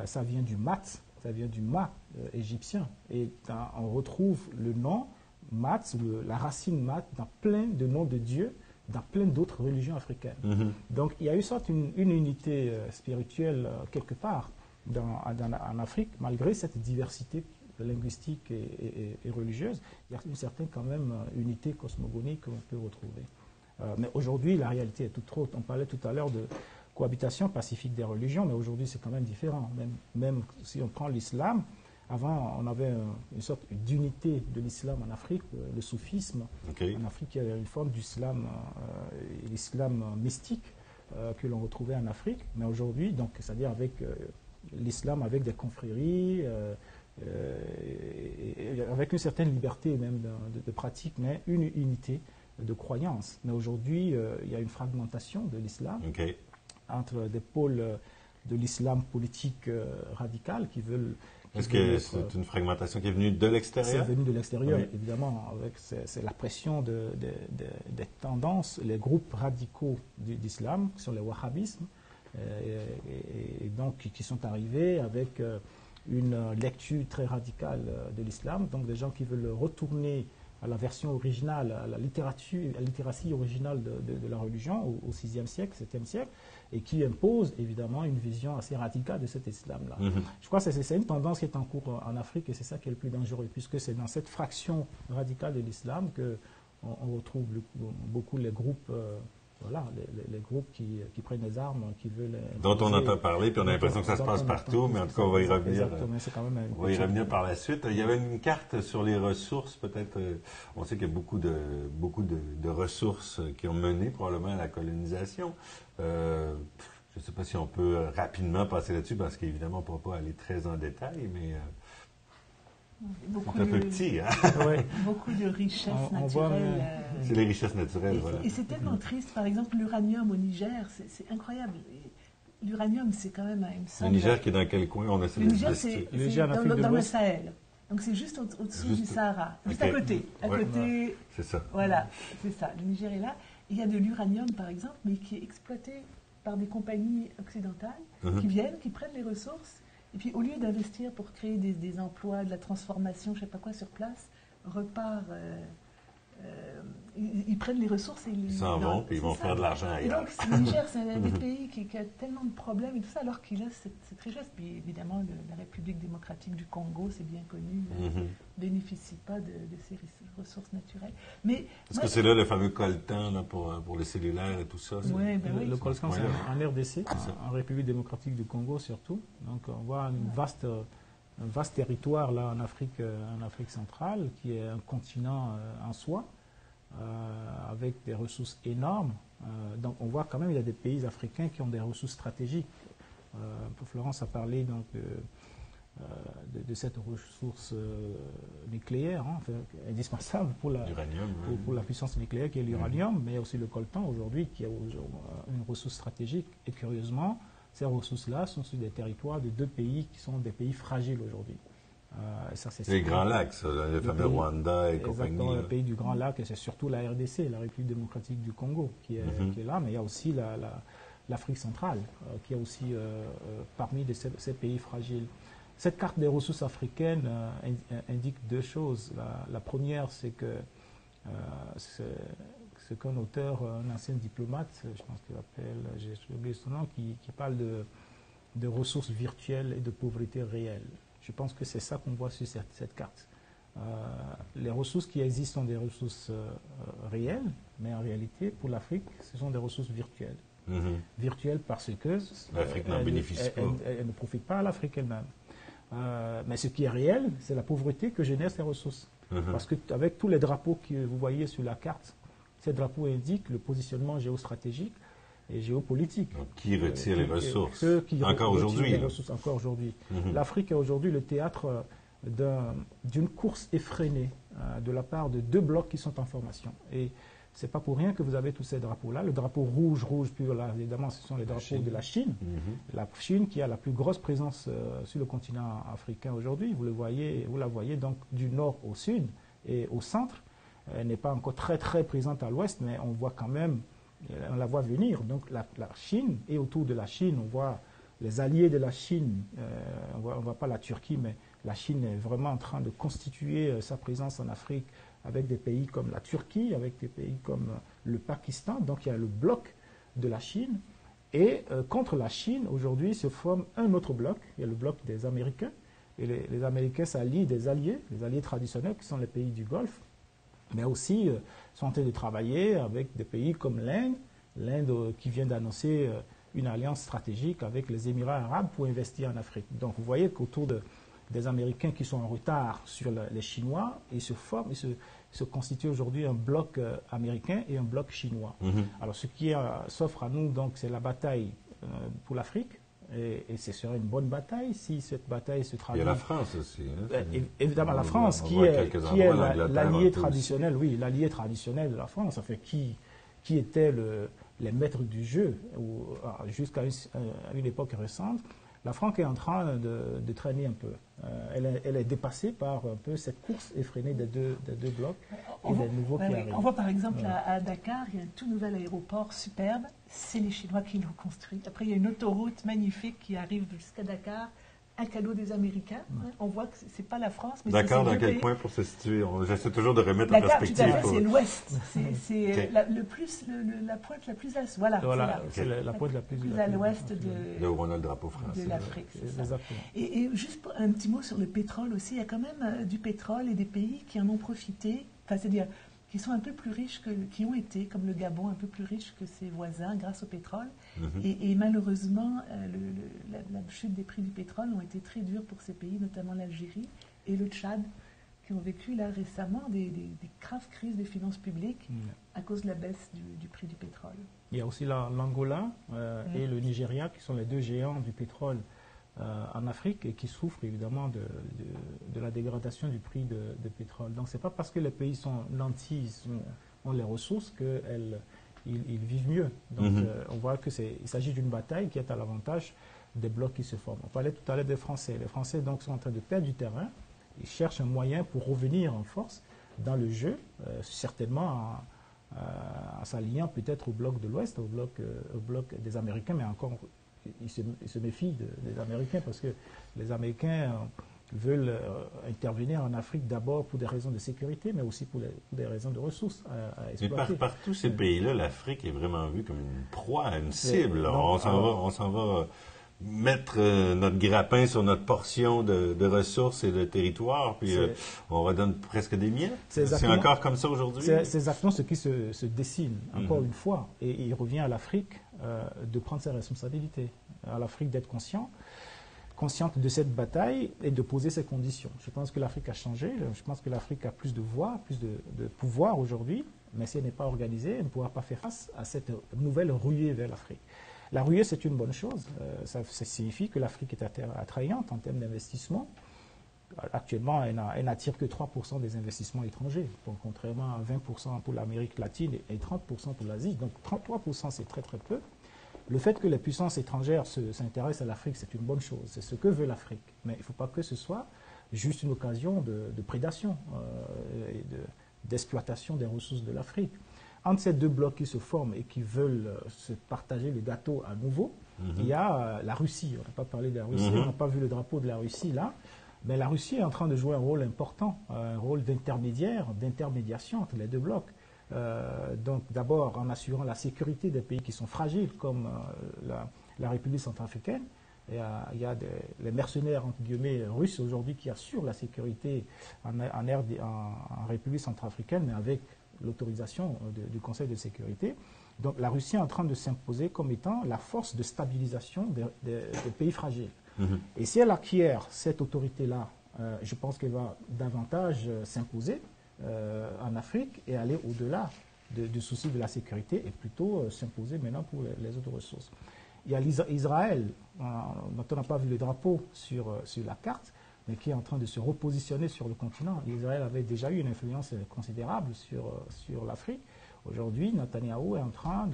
ça vient du mat, ça vient du ma égyptien. Et on retrouve le nom mat, la racine mat, dans plein de noms de dieux, dans plein d'autres religions africaines. Donc il y a eu sorte une unité spirituelle quelque part en Afrique, malgré cette diversité linguistique et religieuse. Il y a une certaine quand même unité cosmogonique qu'on peut retrouver. Mais aujourd'hui, la réalité est toute autre. On parlait tout à l'heure de cohabitation pacifique des religions, mais aujourd'hui c'est quand même différent. Même si on prend l'islam, avant on avait une sorte d'unité de l'islam en Afrique, le soufisme. En Afrique, il y avait une forme d'islam, l'islam mystique que l'on retrouvait en Afrique, mais aujourd'hui, donc c'est-à-dire avec l'islam avec des confréries, avec une certaine liberté même de pratique, mais une unité de croyance. Mais aujourd'hui, il y a une fragmentation de l'islam entre des pôles de l'islam politique radical qui veulent... Est-ce que c'est une fragmentation qui est venue de l'extérieur? C'est venu de l'extérieur, évidemment. C'est la pression des tendances, les groupes radicaux d'islam, qui sont les wahhabismes, et donc qui sont arrivés avec une lecture très radicale de l'islam, donc des gens qui veulent retourner à la version originale, à la littératie originale de la religion au VIe siècle, 7e siècle, et qui imposent évidemment une vision assez radicale de cet islam-là. Je crois que c'est une tendance qui est en cours en Afrique, et c'est ça qui est le plus dangereux, puisque c'est dans cette fraction radicale de l'islam qu'on retrouve beaucoup les groupes... Voilà, les groupes qui prennent des armes, qui veulent... Dont on entend parler, puis on a l'impression que ça se passe partout, mais en tout cas, on va y revenir. Exactement, c'est quand même on va y revenir par la suite. Il y avait une carte sur les ressources, peut-être. On sait qu'il y a beaucoup de ressources qui ont mené probablement à la colonisation. Je ne sais pas si on peut rapidement passer là-dessus, parce qu'évidemment, on ne pourra pas aller très en détail, mais... C'est un peu petit, hein? Beaucoup de richesses naturelles. C'est les richesses naturelles, voilà. Et c'est tellement triste. Par exemple, l'uranium au Niger, c'est incroyable. L'uranium, c'est quand même... Le Niger qui est dans quel coin? Le Niger, c'est dans le Sahel. Donc c'est juste au-dessous du Sahara. Juste à côté. C'est ça. Voilà, c'est ça. Le Niger est là. Il y a de l'uranium, par exemple, mais qui est exploité par des compagnies occidentales qui viennent, qui prennent les ressources. Et puis, au lieu d'investir pour créer des emplois, de la transformation, je ne sais pas quoi, sur place, repart... ils prennent les ressources et ils s'en vont, puis ils vont faire de l'argent ailleurs. Et donc, le Niger, c'est un des pays qui a tellement de problèmes et tout ça, alors qu'il a cette richesse. Puis, évidemment, la République démocratique du Congo, c'est bien connu, ne bénéficie pas de ces ressources naturelles. Mais est-ce que c'est là le fameux coltan là, pour les cellulaires et tout ça? Oui, le coltan, c'est en RDC, en République démocratique du Congo surtout. Donc, on voit un vaste territoire là en Afrique centrale, qui est un continent en soi, avec des ressources énormes. Donc on voit quand même qu'il y a des pays africains qui ont des ressources stratégiques. Florence a parlé donc de cette ressource nucléaire, indispensable pour la puissance nucléaire, qui est l'uranium, mais aussi le coltan aujourd'hui, qui est une ressource stratégique. Et curieusement, ces ressources-là sont sur des territoires de deux pays qui sont des pays fragiles aujourd'hui. Les Grands Lacs, le fameux Rwanda et compagnie. Exactement, le pays du Grand Lac, et c'est surtout la RDC, la République démocratique du Congo, qui est là, mais il y a aussi l'Afrique centrale, qui est aussi parmi ces pays fragiles. Cette carte des ressources africaines indique deux choses. La première, c'est que c'est qu'un auteur, un ancien diplomate, je pense qu'il appelle, j'ai oublié son nom, qui parle de ressources virtuelles et de pauvreté réelle. Je pense que c'est ça qu'on voit sur cette carte. Les ressources qui existent sont des ressources réelles, mais en réalité, pour l'Afrique, ce sont des ressources virtuelles. Virtuelles parce que l'Afrique n'en bénéficie pas. Elle ne profite pas à l'Afrique elle-même. Mais ce qui est réel, c'est la pauvreté que génèrent ces ressources. Parce qu'avec tous les drapeaux que vous voyez sur la carte, ces drapeaux indiquent le positionnement géostratégique et géopolitique. Donc, qui retire les ressources encore aujourd'hui. L'Afrique est aujourd'hui le théâtre d'une course effrénée de la part de deux blocs qui sont en formation. Et ce n'est pas pour rien que vous avez tous ces drapeaux-là. Le drapeau rouge, puis là, évidemment, ce sont les drapeaux de la Chine. La Chine qui a la plus grosse présence sur le continent africain aujourd'hui. Vous la voyez donc du nord au sud et au centre. Elle n'est pas encore très très présente à l'ouest, mais on voit quand même, on la voit venir. Donc la Chine, et autour de la Chine, on voit les alliés de la Chine, on ne voit pas la Turquie, mais la Chine est vraiment en train de constituer sa présence en Afrique avec des pays comme la Turquie, avec des pays comme le Pakistan. Donc il y a le bloc de la Chine. Et contre la Chine, aujourd'hui, se forme un autre bloc. Il y a le bloc des Américains. Et les Américains s'allient des alliés, les alliés traditionnels qui sont les pays du Golfe, mais aussi sont en train de travailler avec des pays comme l'Inde. L'Inde qui vient d'annoncer une alliance stratégique avec les Émirats arabes pour investir en Afrique. Donc vous voyez qu'autour des Américains qui sont en retard sur les Chinois, ils se forment, ils se constituent aujourd'hui un bloc américain et un bloc chinois. Alors ce qui s'offre à nous, donc, c'est la bataille pour l'Afrique. Et ce serait une bonne bataille si cette bataille se traduit. Il y a la France aussi. Hein, évidemment, la France, qui est l'allié traditionnel, oui, l'allié traditionnel de la France, enfin, qui était les maîtres du jeu jusqu'à une époque récente. La France est en train de traîner un peu. Elle est dépassée par un peu cette course effrénée des deux blocs et des nouveaux qui arrivent. On voit par exemple à Dakar, il y a un tout nouvel aéroport superbe. C'est les Chinois qui l'ont construit. Après, il y a une autoroute magnifique qui arrive jusqu'à Dakar. Un cadeau des Américains. On voit que ce n'est pas la France. Mais Dakar, dans quel point pour se situer? J'essaie toujours de remettre en perspective. C'est l'ouest. C'est la pointe la plus à l'est. Voilà, c'est la pointe la plus à l'ouest de où on a le drapeau français. De l'Afrique. Exactement. Et juste un petit mot sur le pétrole aussi. Il y a quand même du pétrole et des pays qui en ont profité. Enfin, c'est-à-dire qui sont un peu plus riches qui ont été, comme le Gabon, un peu plus riches que ses voisins grâce au pétrole. Et malheureusement, la chute des prix du pétrole ont été très dures pour ces pays, notamment l'Algérie et le Tchad, qui ont vécu là récemment des graves crises des finances publiques à cause de la baisse du prix du pétrole. Il y a aussi l'Angola et le Nigeria, qui sont les deux géants du pétrole en Afrique et qui souffrent évidemment de la dégradation du prix de pétrole. Donc ce n'est pas parce que les pays sont nantis, ont les ressources qu'ils vivent mieux. Donc on voit qu'il s'agit d'une bataille qui est à l'avantage des blocs qui se forment. On parlait tout à l'heure des Français. Les Français donc sont en train de perdre du terrain. Ils cherchent un moyen pour revenir en force dans le jeu, certainement en s'alliant peut-être au bloc de l'Ouest, au bloc des Américains, mais encore ils se méfient des Américains parce que les Américains veulent intervenir en Afrique d'abord pour des raisons de sécurité, mais aussi pour des raisons de ressources à exploiter. Mais par tous ces pays-là, l'Afrique est vraiment vue comme une proie, une cible. On s'en va mettre notre grappin sur notre portion de ressources et de territoire, puis on redonne presque des miettes. C'est encore comme ça aujourd'hui? C'est exactement ce qui se dessine, encore une fois. Et il revient à l'Afrique de prendre ses responsabilités, à l'Afrique d'être consciente de cette bataille et de poser ses conditions. Je pense que l'Afrique a changé, je pense que l'Afrique a plus de voix, plus de pouvoir aujourd'hui, mais si elle n'est pas organisée, elle ne pourra pas faire face à cette nouvelle ruée vers l'Afrique. La ruée, c'est une bonne chose. Ça signifie que l'Afrique est attrayante en termes d'investissement. Actuellement, elle n'attire que 3% des investissements étrangers, contrairement à 20% pour l'Amérique latine et 30% pour l'Asie. Donc 33%, c'est très très peu. Le fait que les puissances étrangères s'intéressent à l'Afrique, c'est une bonne chose. C'est ce que veut l'Afrique. Mais il ne faut pas que ce soit juste une occasion de prédation et d'exploitation des ressources de l'Afrique. Entre ces deux blocs qui se forment et qui veulent se partager le gâteau à nouveau, il y a la Russie. On n'a pas parlé de la Russie, on n'a pas vu le drapeau de la Russie là, mais la Russie est en train de jouer un rôle important, un rôle d'intermédiation entre les deux blocs. Donc d'abord en assurant la sécurité des pays qui sont fragiles, comme la République centrafricaine. Il y a les mercenaires entre guillemets russes aujourd'hui qui assurent la sécurité en République centrafricaine, mais avec l'autorisation du Conseil de sécurité. Donc la Russie est en train de s'imposer comme étant la force de stabilisation des pays fragiles. Et si elle acquiert cette autorité-là, je pense qu'elle va davantage s'imposer en Afrique et aller au-delà du souci de la sécurité et plutôt s'imposer maintenant pour les autres ressources. Il y a Israël, dont on n'a pas vu le drapeau sur la carte, mais qui est en train de se repositionner sur le continent. Israël avait déjà eu une influence considérable sur l'Afrique. Aujourd'hui, Netanyahou est en train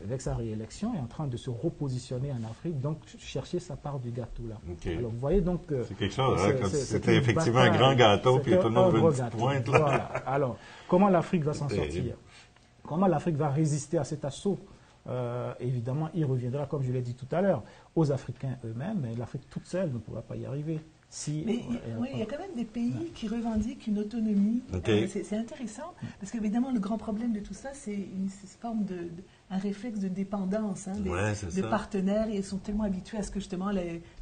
avec sa réélection, est en train de se repositionner en Afrique, donc chercher sa part du gâteau là. Okay. Alors vous voyez donc... c'est quelque chose, c'était effectivement un grand gâteau, puis tout le monde veut une petite pointe là. Voilà. Alors, comment l'Afrique va s'en sortir? Comment l'Afrique va résister à cet assaut? Évidemment, il reviendra, comme je l'ai dit tout à l'heure, aux Africains eux-mêmes, mais l'Afrique toute seule ne pourra pas y arriver. Mais il y a quand même des pays qui revendiquent une autonomie. C'est intéressant, parce qu'évidemment, le grand problème de tout ça, c'est une forme un réflexe de dépendance de partenaires. Et ils sont tellement habitués à ce que justement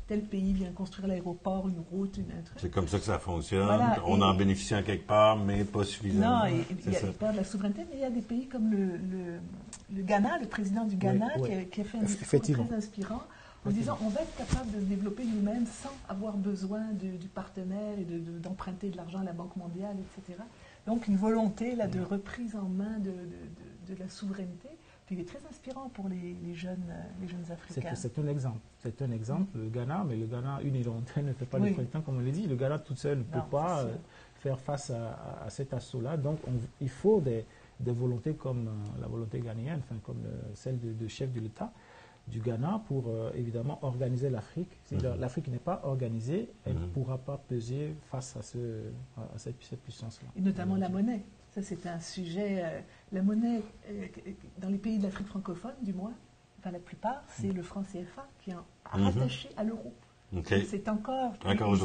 tel pays vient construire l'aéroport, une route, un truc. C'est comme ça que ça fonctionne. Voilà, on en bénéficie en quelque part, mais pas suffisamment. Non, il perd la souveraineté, mais il y a des pays comme le Ghana, le président du Ghana, qui a fait un discours très inspirant, en disant on va être capable de se développer nous-mêmes sans avoir besoin du partenaire et d'emprunter de l'argent à la Banque mondiale, etc. Donc une volonté là, de reprise en main de la souveraineté. Puis il est très inspirant pour les jeunes Africains. C'est un exemple. C'est un exemple, le Ghana, mais le Ghana unilatéral ne fait pas le printemps, comme on l'a dit. Le Ghana tout seul ne peut pas faire face à cet assaut-là. Donc il faut des volontés comme la volonté ghanéenne, enfin, comme celle de chef de l'État du Ghana pour évidemment organiser l'Afrique. Si l'Afrique n'est pas organisée, elle ne pourra pas peser face à cette puissance-là. Et notamment la monnaie. Ça, c'est un sujet. La monnaie, dans les pays de l'Afrique francophone, du moins, enfin la plupart, c'est le franc CFA qui est rattaché à l'euro. C'est encore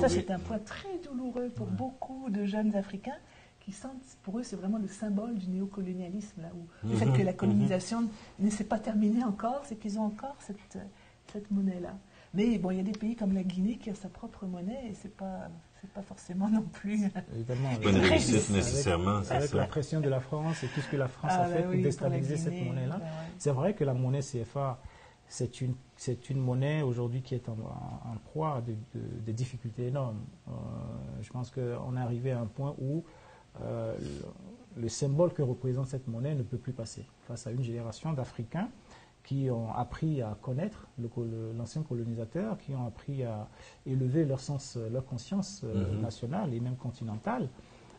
ça, c'est un point très douloureux pour beaucoup de jeunes Africains qui sentent, pour eux, c'est vraiment le symbole du néocolonialisme, là, où le fait que la colonisation ne s'est pas terminée encore, c'est qu'ils ont encore cette monnaie-là. Mais bon, il y a des pays comme la Guinée qui a sa propre monnaie et c'est pas forcément non plus. Évidemment, bonne réussite nécessairement. Avec la pression de la France et tout ce que la France a fait pour déstabiliser cette monnaie-là. C'est vrai que la monnaie CFA, c'est une monnaie aujourd'hui qui est en proie de difficultés énormes. Je pense qu'on est arrivé à un point où le symbole que représente cette monnaie ne peut plus passer face à une génération d'Africains qui ont appris à connaître l'ancien colonisateur, qui ont appris à élever leur conscience nationale et même continentale,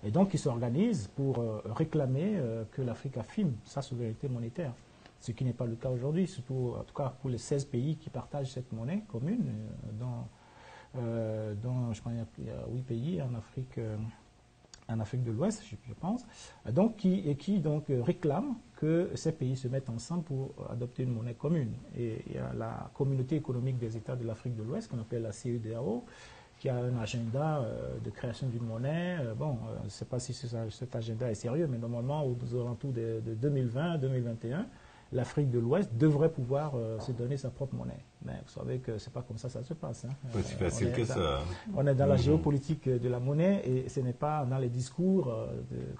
et donc qui s'organisent pour réclamer que l'Afrique affirme sa souveraineté monétaire, ce qui n'est pas le cas aujourd'hui, surtout en tout cas pour les 16 pays qui partagent cette monnaie commune, dont je pense qu'il y a 8 pays en Afrique de l'Ouest, je pense, donc qui réclament que ces pays se mettent ensemble pour adopter une monnaie commune. Et il y a la communauté économique des États de l'Afrique de l'Ouest, qu'on appelle la CEDEAO, qui a un agenda de création d'une monnaie. Je ne sais pas si cet agenda est sérieux, mais normalement, aux alentours de 2020-2021, l'Afrique de l'Ouest devrait pouvoir se donner sa propre monnaie. Mais vous savez que ce n'est pas comme ça se passe. Pas si facile que ça. On est dans la géopolitique de la monnaie et ce n'est pas dans les discours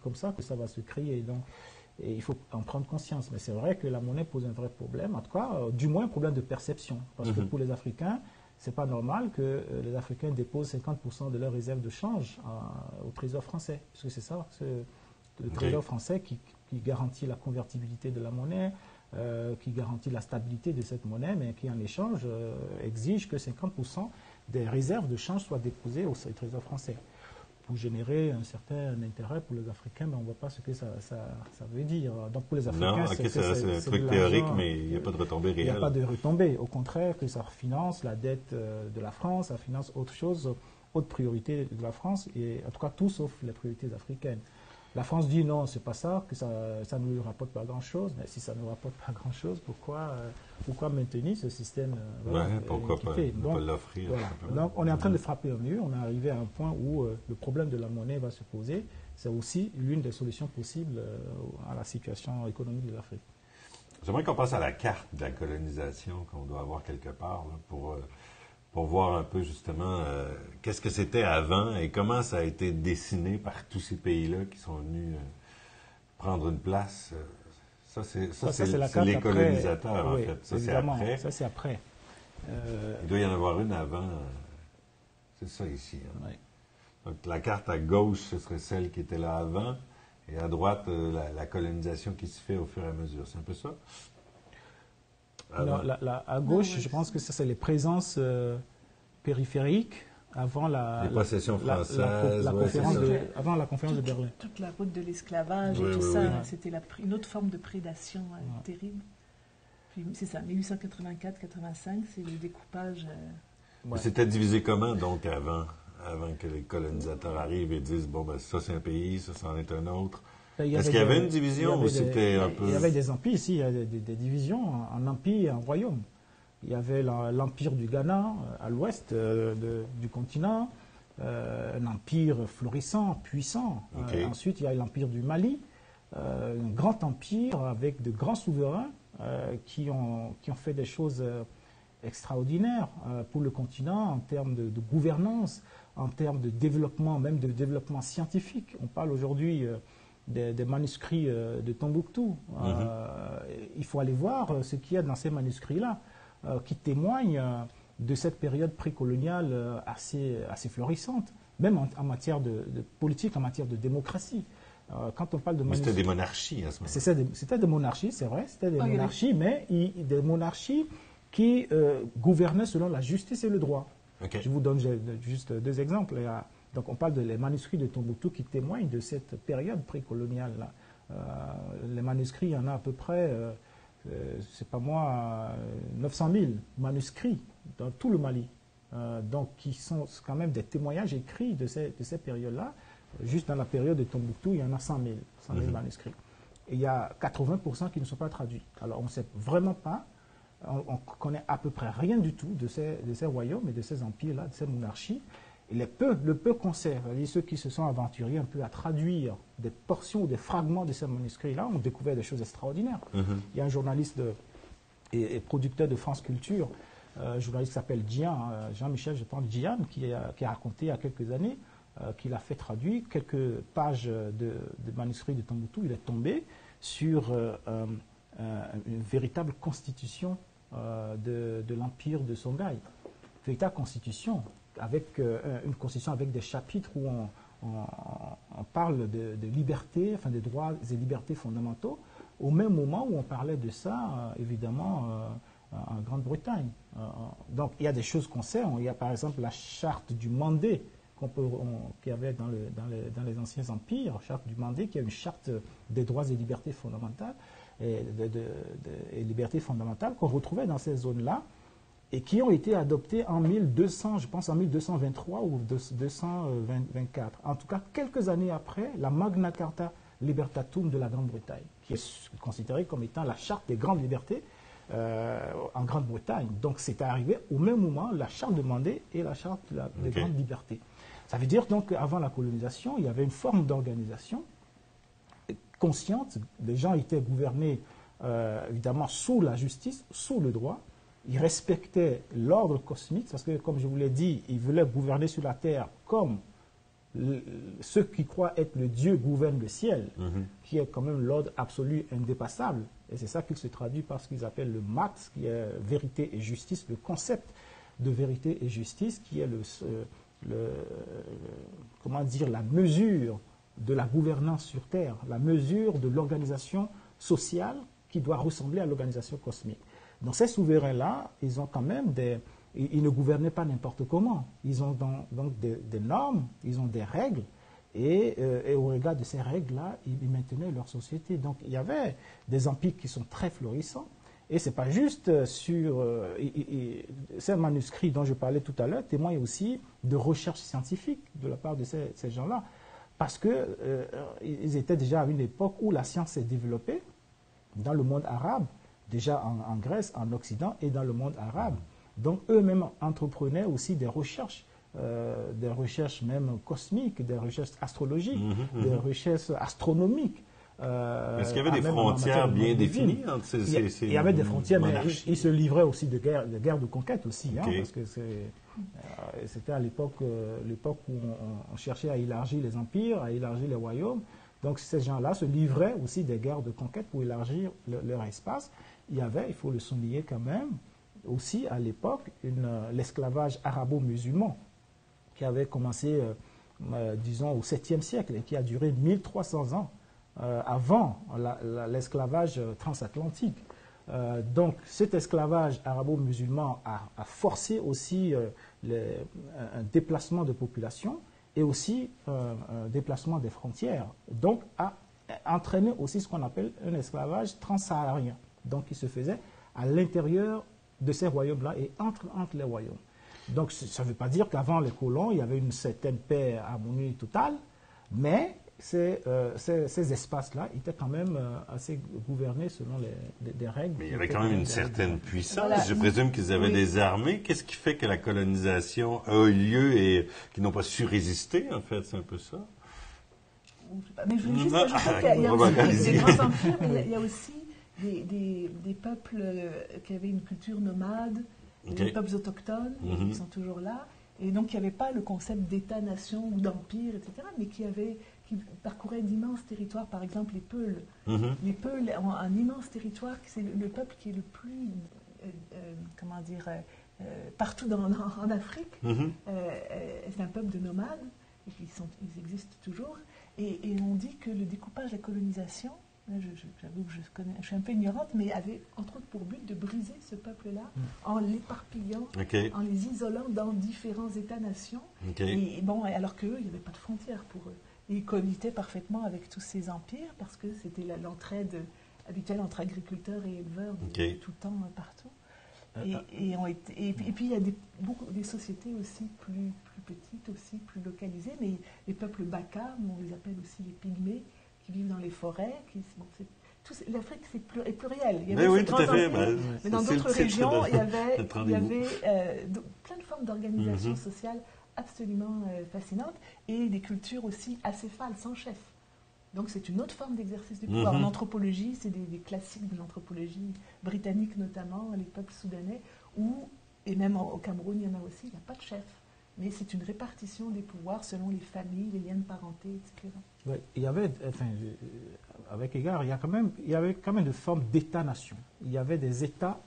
comme ça que ça va se créer. Donc, et il faut en prendre conscience. Mais c'est vrai que la monnaie pose un vrai problème, en tout cas, du moins un problème de perception. Parce que pour les Africains, ce n'est pas normal que les Africains déposent 50% de leurs réserves de change au Trésor français. Parce que c'est ça, le Trésor français qui garantit la convertibilité de la monnaie, qui garantit la stabilité de cette monnaie, mais qui en échange exige que 50% des réserves de change soient déposées au Trésor français. Pour générer un certain intérêt pour les Africains, mais on ne voit pas ce que ça veut dire. Donc pour les Africains, c'est un truc théorique, mais il n'y a pas de retombée réelle. Il n'y a pas de retombée. Au contraire, que ça finance la dette de la France, ça finance autre chose, autre priorité de la France, et en tout cas tout sauf les priorités africaines. La France dit non, c'est pas ça, que ça ne lui rapporte pas grand-chose. Mais si ça ne nous rapporte pas grand-chose, pourquoi maintenir ce système pourquoi pas l'offrir. Voilà. Donc on est en train de frapper au mur. On est arrivé à un point où le problème de la monnaie va se poser. C'est aussi l'une des solutions possibles à la situation économique de l'Afrique. J'aimerais qu'on passe à la carte de la colonisation qu'on doit avoir quelque part là, pour voir un peu justement qu'est-ce que c'était avant et comment ça a été dessiné par tous ces pays-là qui sont venus prendre une place. Ça, c'est les colonisateurs, en fait. Ça, c'est après. Ça, c'est après. Il doit y en avoir une avant. C'est ça ici. Hein. Oui. Donc, la carte à gauche, ce serait celle qui était là avant, et à droite, la colonisation qui se fait au fur et à mesure. C'est un peu ça? Non, à gauche, je pense que ça, c'est les présences périphériques avant les possessions françaises. avant la conférence de Berlin. Toute la route de l'esclavage et tout ça, c'était une autre forme de prédation terrible. Puis c'est ça, 1884-85, c'est le découpage. Ouais. C'était divisé comment, donc, avant que les colonisateurs arrivent et disent, bon, ben, ça c'est un pays, ça c'en est un autre? Est-ce qu'il y avait une division ou c'était un peu... Il y avait des empires ici, il y a des divisions en empire et en royaume. Il y avait l'empire du Ghana à l'ouest du continent, un empire florissant, puissant. Okay. Ensuite, il y a l'empire du Mali, un grand empire avec de grands souverains qui ont fait des choses extraordinaires pour le continent en termes de gouvernance, en termes de développement, même de développement scientifique. On parle aujourd'hui des manuscrits de Tombouctou. Il faut aller voir ce qu'il y a dans ces manuscrits-là, qui témoignent de cette période précoloniale assez florissante, même en matière de politique, en matière de démocratie. Quand on parle de manuscrits... C'était des monarchies à ce moment-là. C'était des monarchies, c'est vrai, c'était des monarchies, mais des monarchies qui gouvernaient selon la justice et le droit. Okay. Je vous donne juste deux exemples. Donc on parle des manuscrits de Tombouctou qui témoignent de cette période précoloniale. Les manuscrits, il y en a à peu près, c'est pas moi, 900 000 manuscrits dans tout le Mali. Donc qui sont quand même des témoignages écrits de ces périodes-là. Juste dans la période de Tombouctou, il y en a 100 000 manuscrits. Et il y a 80% qui ne sont pas traduits. Alors on ne sait vraiment pas, on connaît à peu près rien du tout de ces royaumes et de ces empires-là, de ces monarchies. Et le peu qu'on sait, ceux qui se sont aventurés un peu à traduire des portions ou des fragments de ces manuscrits-là, ont découvert des choses extraordinaires. Il y a un journaliste et producteur de France Culture, un journaliste qui s'appelle Jean-Michel, je pense, Diane, qui a raconté il y a quelques années qu'il a fait traduire quelques pages de manuscrits de Tombouctou. Il est tombé sur une véritable constitution de l'empire de Songhai. Véritable constitution, avec une constitution avec des chapitres où on parle de liberté, enfin de droits et libertés fondamentaux, au même moment où on parlait de ça, évidemment, en Grande-Bretagne. Donc il y a des choses qu'on sait. Il y a par exemple la charte du Mandé qu'il y avait dans les anciens empires, charte du Mandé, qui est une charte des droits et libertés fondamentales, et libertés fondamentales qu'on retrouvait dans ces zones-là, et qui ont été adoptées en 1200, je pense en 1223 ou 224. En tout cas, quelques années après, la Magna Carta Libertatum de la Grande-Bretagne, qui est considérée comme étant la charte des grandes libertés en Grande-Bretagne. Donc, c'est arrivé au même moment, la charte de Mandé et la charte des grandes libertés. Ça veut dire donc qu'avant la colonisation, il y avait une forme d'organisation consciente. Les gens étaient gouvernés évidemment sous la justice, sous le droit. Ils respectaient l'ordre cosmique, parce que, comme je vous l'ai dit, ils voulaient gouverner sur la terre comme ceux qui croient être le Dieu gouverne le ciel, qui est quand même l'ordre absolu indépassable. Et c'est ça qu'il se traduit par ce qu'ils appellent le MAT, qui est vérité et justice, le concept de vérité et justice, qui est comment dire, la mesure de la gouvernance sur terre, la mesure de l'organisation sociale qui doit ressembler à l'organisation cosmique. Donc ces souverains-là, ils ont quand même ils ne gouvernaient pas n'importe comment. Ils ont donc des normes, ils ont des règles, et au regard de ces règles-là, ils maintenaient leur société. Donc il y avait des empires qui sont très florissants, et ce n'est pas juste sur... ces manuscrits dont je parlais tout à l'heure témoignent aussi de recherches scientifiques de la part de ces gens-là, parce qu'ils étaient déjà à une époque où la science s'est développée dans le monde arabe, déjà en Grèce, en Occident et dans le monde arabe. Donc eux-mêmes entreprenaient aussi des recherches même cosmiques, des recherches astrologiques, des recherches astronomiques. Est-ce qu'il y avait des frontières bien définies entre ces Il y avait des frontières, mais ils se livraient aussi de guerres de conquête aussi, parce que c'était à l'époque où on cherchait à élargir les empires, à élargir les royaumes. Donc ces gens-là se livraient aussi des guerres de conquête pour élargir leur espace. Il y avait, il faut le souligner quand même, aussi à l'époque, l'esclavage arabo-musulman qui avait commencé, disons, au 7e siècle et qui a duré 1300 ans avant l'esclavage transatlantique. Donc cet esclavage arabo-musulman a forcé aussi un déplacement de population et aussi un déplacement des frontières. Donc a entraîné aussi ce qu'on appelle un esclavage transsaharien, donc qui se faisait à l'intérieur de ces royaumes-là et entre les royaumes. Donc, ça ne veut pas dire qu'avant les colons, il y avait une certaine paix, harmonie totale, mais ces espaces-là étaient quand même assez gouvernés selon des règles. Mais il y avait quand même une certaine puissance. Voilà. Je présume qu'ils avaient des armées. Qu'est-ce qui fait que la colonisation a eu lieu et qu'ils n'ont pas su résister, en fait? C'est un peu ça? Mais je voulais juste ajouter qu'il y a aussi des grands empires, mais il y a aussi des peuples qui avaient une culture nomade, des peuples autochtones, qui sont toujours là. Et donc, il n'y avait pas le concept d'État-nation ou d'empire, etc., mais qui parcouraient d'immenses territoires. Par exemple, les Peuls. Les Peuls ont un immense territoire, c'est le peuple qui est le plus, partout en Afrique. C'est un peuple de nomades, et ils existent toujours. Et on dit que le découpage de la colonisation, j'avoue que je suis un peu ignorante, mais avait entre autres pour but de briser ce peuple-là en l'éparpillant, en les isolant dans différents États-nations. Et bon, alors qu'eux, il n'y avait pas de frontières pour eux. Et ils cohabitaient parfaitement avec tous ces empires parce que c'était l'entraide habituelle entre agriculteurs et éleveurs de tout temps partout. Et puis il y a des sociétés aussi plus petites, aussi plus localisées, mais les peuples Baka, on les appelle aussi les pygmées, qui vivent dans les forêts. L'Afrique est plurielle. Il y avait oui, tout à fait. Mais dans d'autres régions, il y avait plein de formes d'organisation sociale absolument fascinantes et des cultures aussi acéphales, sans chef. Donc c'est une autre forme d'exercice du pouvoir. En anthropologie, c'est des classiques de l'anthropologie britannique notamment, les peuples soudanais, et même au Cameroun, il y en a aussi, il n'y a pas de chef. Mais c'est une répartition des pouvoirs selon les familles, les liens de parenté, etc. Oui, il y avait, avec égard, il y avait quand même de formes d'État-nation. Il y avait des États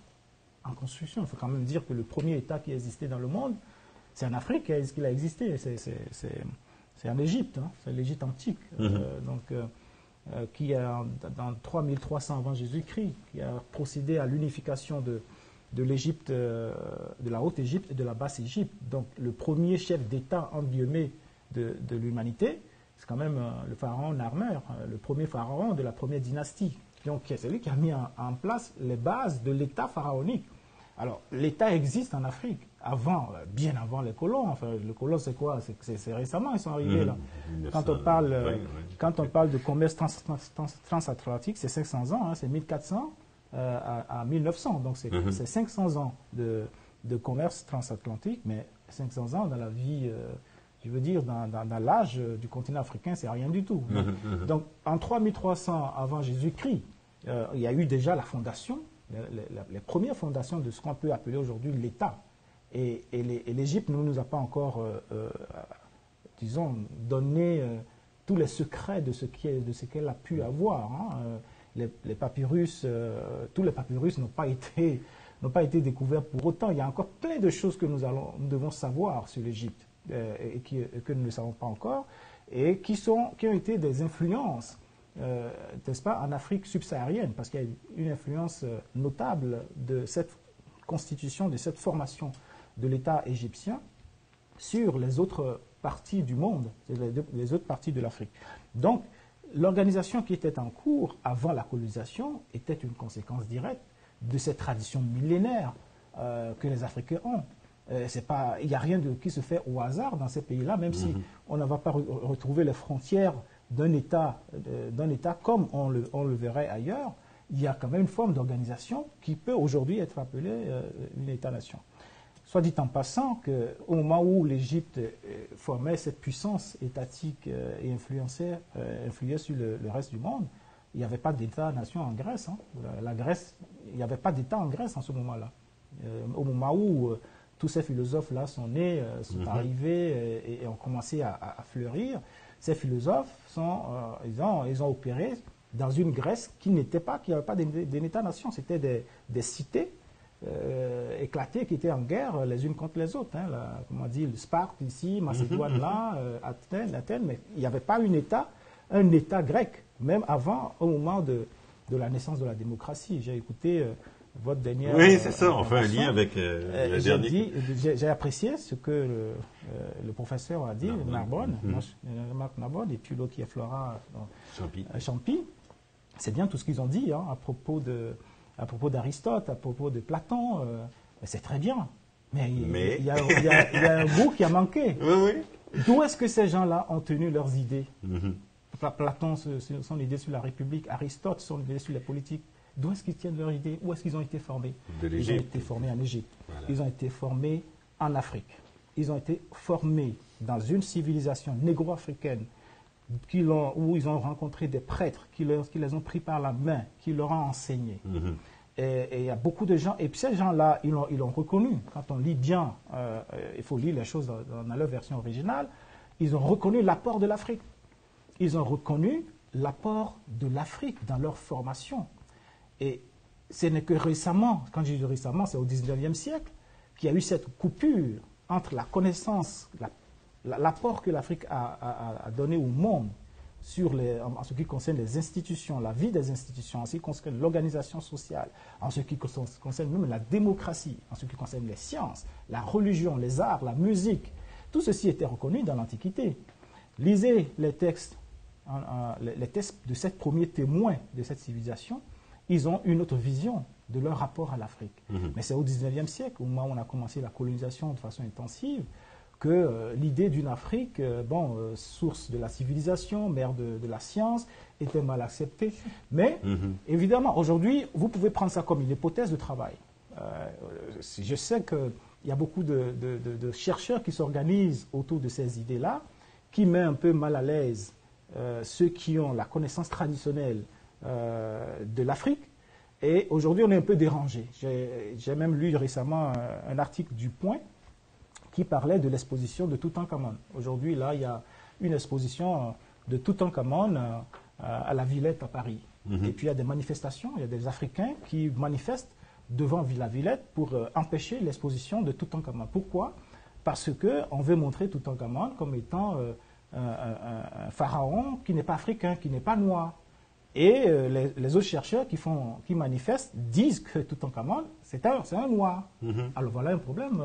en construction. Il faut quand même dire que le premier État qui existait dans le monde, c'est en Afrique qu'il a existé. C'est en Égypte, c'est l'Égypte antique, qui a, dans 3300 avant Jésus-Christ, qui a procédé à l'unification de l'Égypte, de la Haute-Égypte et de la Basse-Égypte. Donc le premier chef d'État, entre guillemets, de l'humanité, c'est quand même le pharaon Narmer, le premier pharaon de la première dynastie. Donc c'est lui qui a mis en place les bases de l'État pharaonique. Alors l'État existe en Afrique, bien avant les colons. Enfin, les colons, c'est quoi? C'est récemment ils sont arrivés là. Quand on parle de commerce transatlantique, c'est 500 ans, c'est 1400 à 1900. Donc c'est 500 ans de commerce transatlantique, mais 500 ans dans la vie, je veux dire, dans l'âge du continent africain, c'est rien du tout. Donc en 3300 avant Jésus-Christ, il y a eu déjà la fondation, les premières fondations de ce qu'on peut appeler aujourd'hui l'État. Et l'Égypte ne nous a pas encore, disons, donné tous les secrets de ce qu'elle a pu avoir. Les papyrus, tous les papyrus n'ont pas été découverts pour autant. Il y a encore plein de choses que nous devons savoir sur l'Égypte et que nous ne savons pas encore et qui ont été des influences, n'est-ce pas, en Afrique subsaharienne, parce qu'il y a une influence notable de cette constitution, de cette formation de l'État égyptien sur les autres parties du monde, les autres parties de l'Afrique. Donc, l'organisation qui était en cours avant la colonisation était une conséquence directe de cette tradition millénaire que les Africains ont. Il n'y a rien qui se fait au hasard dans ces pays-là, même si on ne va pas retrouver les frontières d'un État comme on le verrait ailleurs. Il y a quand même une forme d'organisation qui peut aujourd'hui être appelée une État-nation. Soit dit en passant qu'au moment où l'Égypte formait cette puissance étatique et influait sur le reste du monde, il n'y avait pas d'État-nation en Grèce. La Grèce, il n'y avait pas d'État en Grèce en ce moment-là. Au moment où tous ces philosophes-là sont nés, sont arrivés et ont commencé à fleurir, ces philosophes, ils ont opéré dans une Grèce qui n'avait pas d'État-nation. C'était des cités éclatées qui étaient en guerre les unes contre les autres. Comme on dit, le Sparte ici, Macédoine là, Athènes, mais il n'y avait pas un État grec, même au moment de la naissance de la démocratie. J'ai écouté votre dernière... Oui, c'est ça, on fait un lien avec le dernier. J'ai apprécié ce que le professeur a dit, Marc Narbonne, et puis l'autre qui est Flora Champy. C'est bien tout ce qu'ils ont dit à propos à propos d'Aristote, à propos de Platon, c'est très bien. Mais il y a un bout qui a manqué. Oui, oui. D'où est-ce que ces gens-là ont tenu leurs idées? Platon, son idée sur la République, Aristote, son idée sur la politique. D'où est-ce qu'ils tiennent leurs idées? Où est-ce qu'ils ont été formés? Ils ont été formés en Égypte. Voilà. Ils ont été formés en Afrique. Ils ont été formés dans une civilisation négro-africaine où ils ont rencontré des prêtres qui les ont pris par la main, qui leur ont enseigné. Et il y a beaucoup de gens, et puis ces gens-là, ils l'ont reconnu. Quand on lit bien, il faut lire les choses dans leur version originale, ils ont reconnu l'apport de l'Afrique. Ils ont reconnu l'apport de l'Afrique dans leur formation. Et ce n'est que récemment, quand je dis récemment, c'est au 19e siècle, qu'il y a eu cette coupure entre la connaissance, l'apport que l'Afrique a donné au monde en ce qui concerne les institutions, la vie des institutions, en ce qui concerne l'organisation sociale, en ce qui concerne même la démocratie, en ce qui concerne les sciences, la religion, les arts, la musique. Tout ceci était reconnu dans l'Antiquité. Lisez les textes de ces premiers témoins de cette civilisation. Ils ont une autre vision de leur rapport à l'Afrique. Mais c'est au 19e siècle, au moment où on a commencé la colonisation de façon intensive, que l'idée d'une Afrique, source de la civilisation, mère de la science, était mal acceptée. Mais, évidemment, aujourd'hui, vous pouvez prendre ça comme une hypothèse de travail. Je sais qu'il y a beaucoup de chercheurs qui s'organisent autour de ces idées-là, qui met un peu mal à l'aise ceux qui ont la connaissance traditionnelle de l'Afrique. Et aujourd'hui, on est un peu dérangé. J'ai même lu récemment un article du Point qui parlait de l'exposition de Toutankhamon. Aujourd'hui, là, il y a une exposition de Toutankhamon à la Villette à Paris. Et puis, il y a des manifestations, il y a des Africains qui manifestent devant la Villette pour empêcher l'exposition de Toutankhamon. Pourquoi? Parce qu'on veut montrer Toutankhamon comme étant un pharaon qui n'est pas africain, qui n'est pas noir. Et les autres chercheurs qui manifestent disent que Toutankhamon, c'est un noir. Alors voilà un problème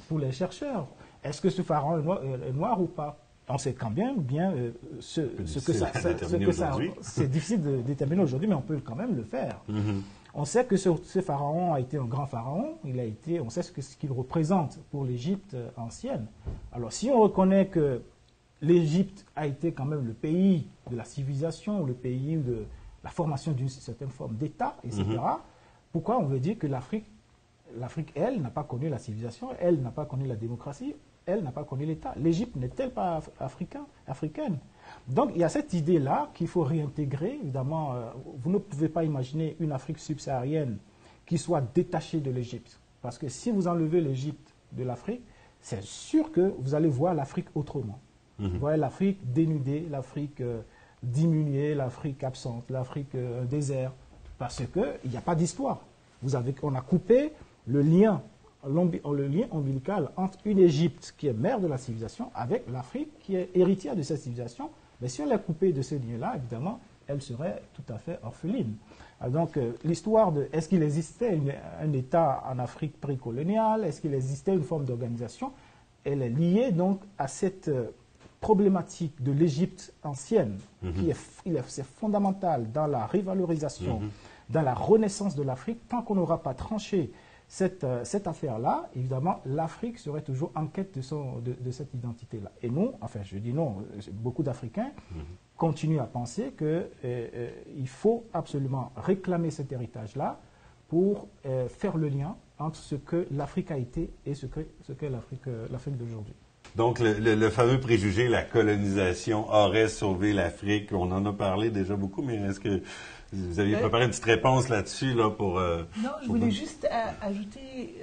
pour les chercheurs. Est-ce que ce pharaon est noir ou pas? On sait quand même bien ce que ça... C'est difficile de déterminer aujourd'hui, mais on peut quand même le faire. On sait que ce pharaon a été un grand pharaon. On sait ce qu'il représente pour l'Égypte ancienne. Alors si on reconnaît que l'Égypte a été quand même le pays de la civilisation, le pays de la formation d'une certaine forme d'État, etc. Pourquoi on veut dire que l'Afrique, elle, n'a pas connu la civilisation, elle n'a pas connu la démocratie, elle n'a pas connu l'État? L'Égypte n'est-elle pas africaine? Donc il y a cette idée-là qu'il faut réintégrer. Évidemment, vous ne pouvez pas imaginer une Afrique subsaharienne qui soit détachée de l'Égypte. Parce que si vous enlevez l'Égypte de l'Afrique, c'est sûr que vous allez voir l'Afrique autrement. Vous voyez l'Afrique dénudée, l'Afrique diminuée, l'Afrique absente, l'Afrique désert, parce qu'il n'y a pas d'histoire. On a coupé le lien ombilical entre une Égypte qui est mère de la civilisation avec l'Afrique qui est héritière de cette civilisation. Mais si on l'a coupée de ce lien-là, évidemment, elle serait tout à fait orpheline. Donc l'histoire de est-ce qu'il existait un État en Afrique précoloniale, est-ce qu'il existait une forme d'organisation, elle est liée donc à cette problématique de l'Égypte ancienne, c'est fondamental dans la revalorisation, dans la renaissance de l'Afrique. Tant qu'on n'aura pas tranché cette affaire-là, évidemment, l'Afrique serait toujours en quête de cette identité-là. Et non, enfin, je dis non, beaucoup d'Africains continuent à penser qu'il faut absolument réclamer cet héritage-là pour faire le lien entre ce que l'Afrique a été et ce qu'est l'Afrique d'aujourd'hui. Donc, le fameux préjugé, la colonisation aurait sauvé l'Afrique. On en a parlé déjà beaucoup, mais est-ce que vous aviez préparé une petite réponse là-dessus pour... non, je voulais juste ajouter...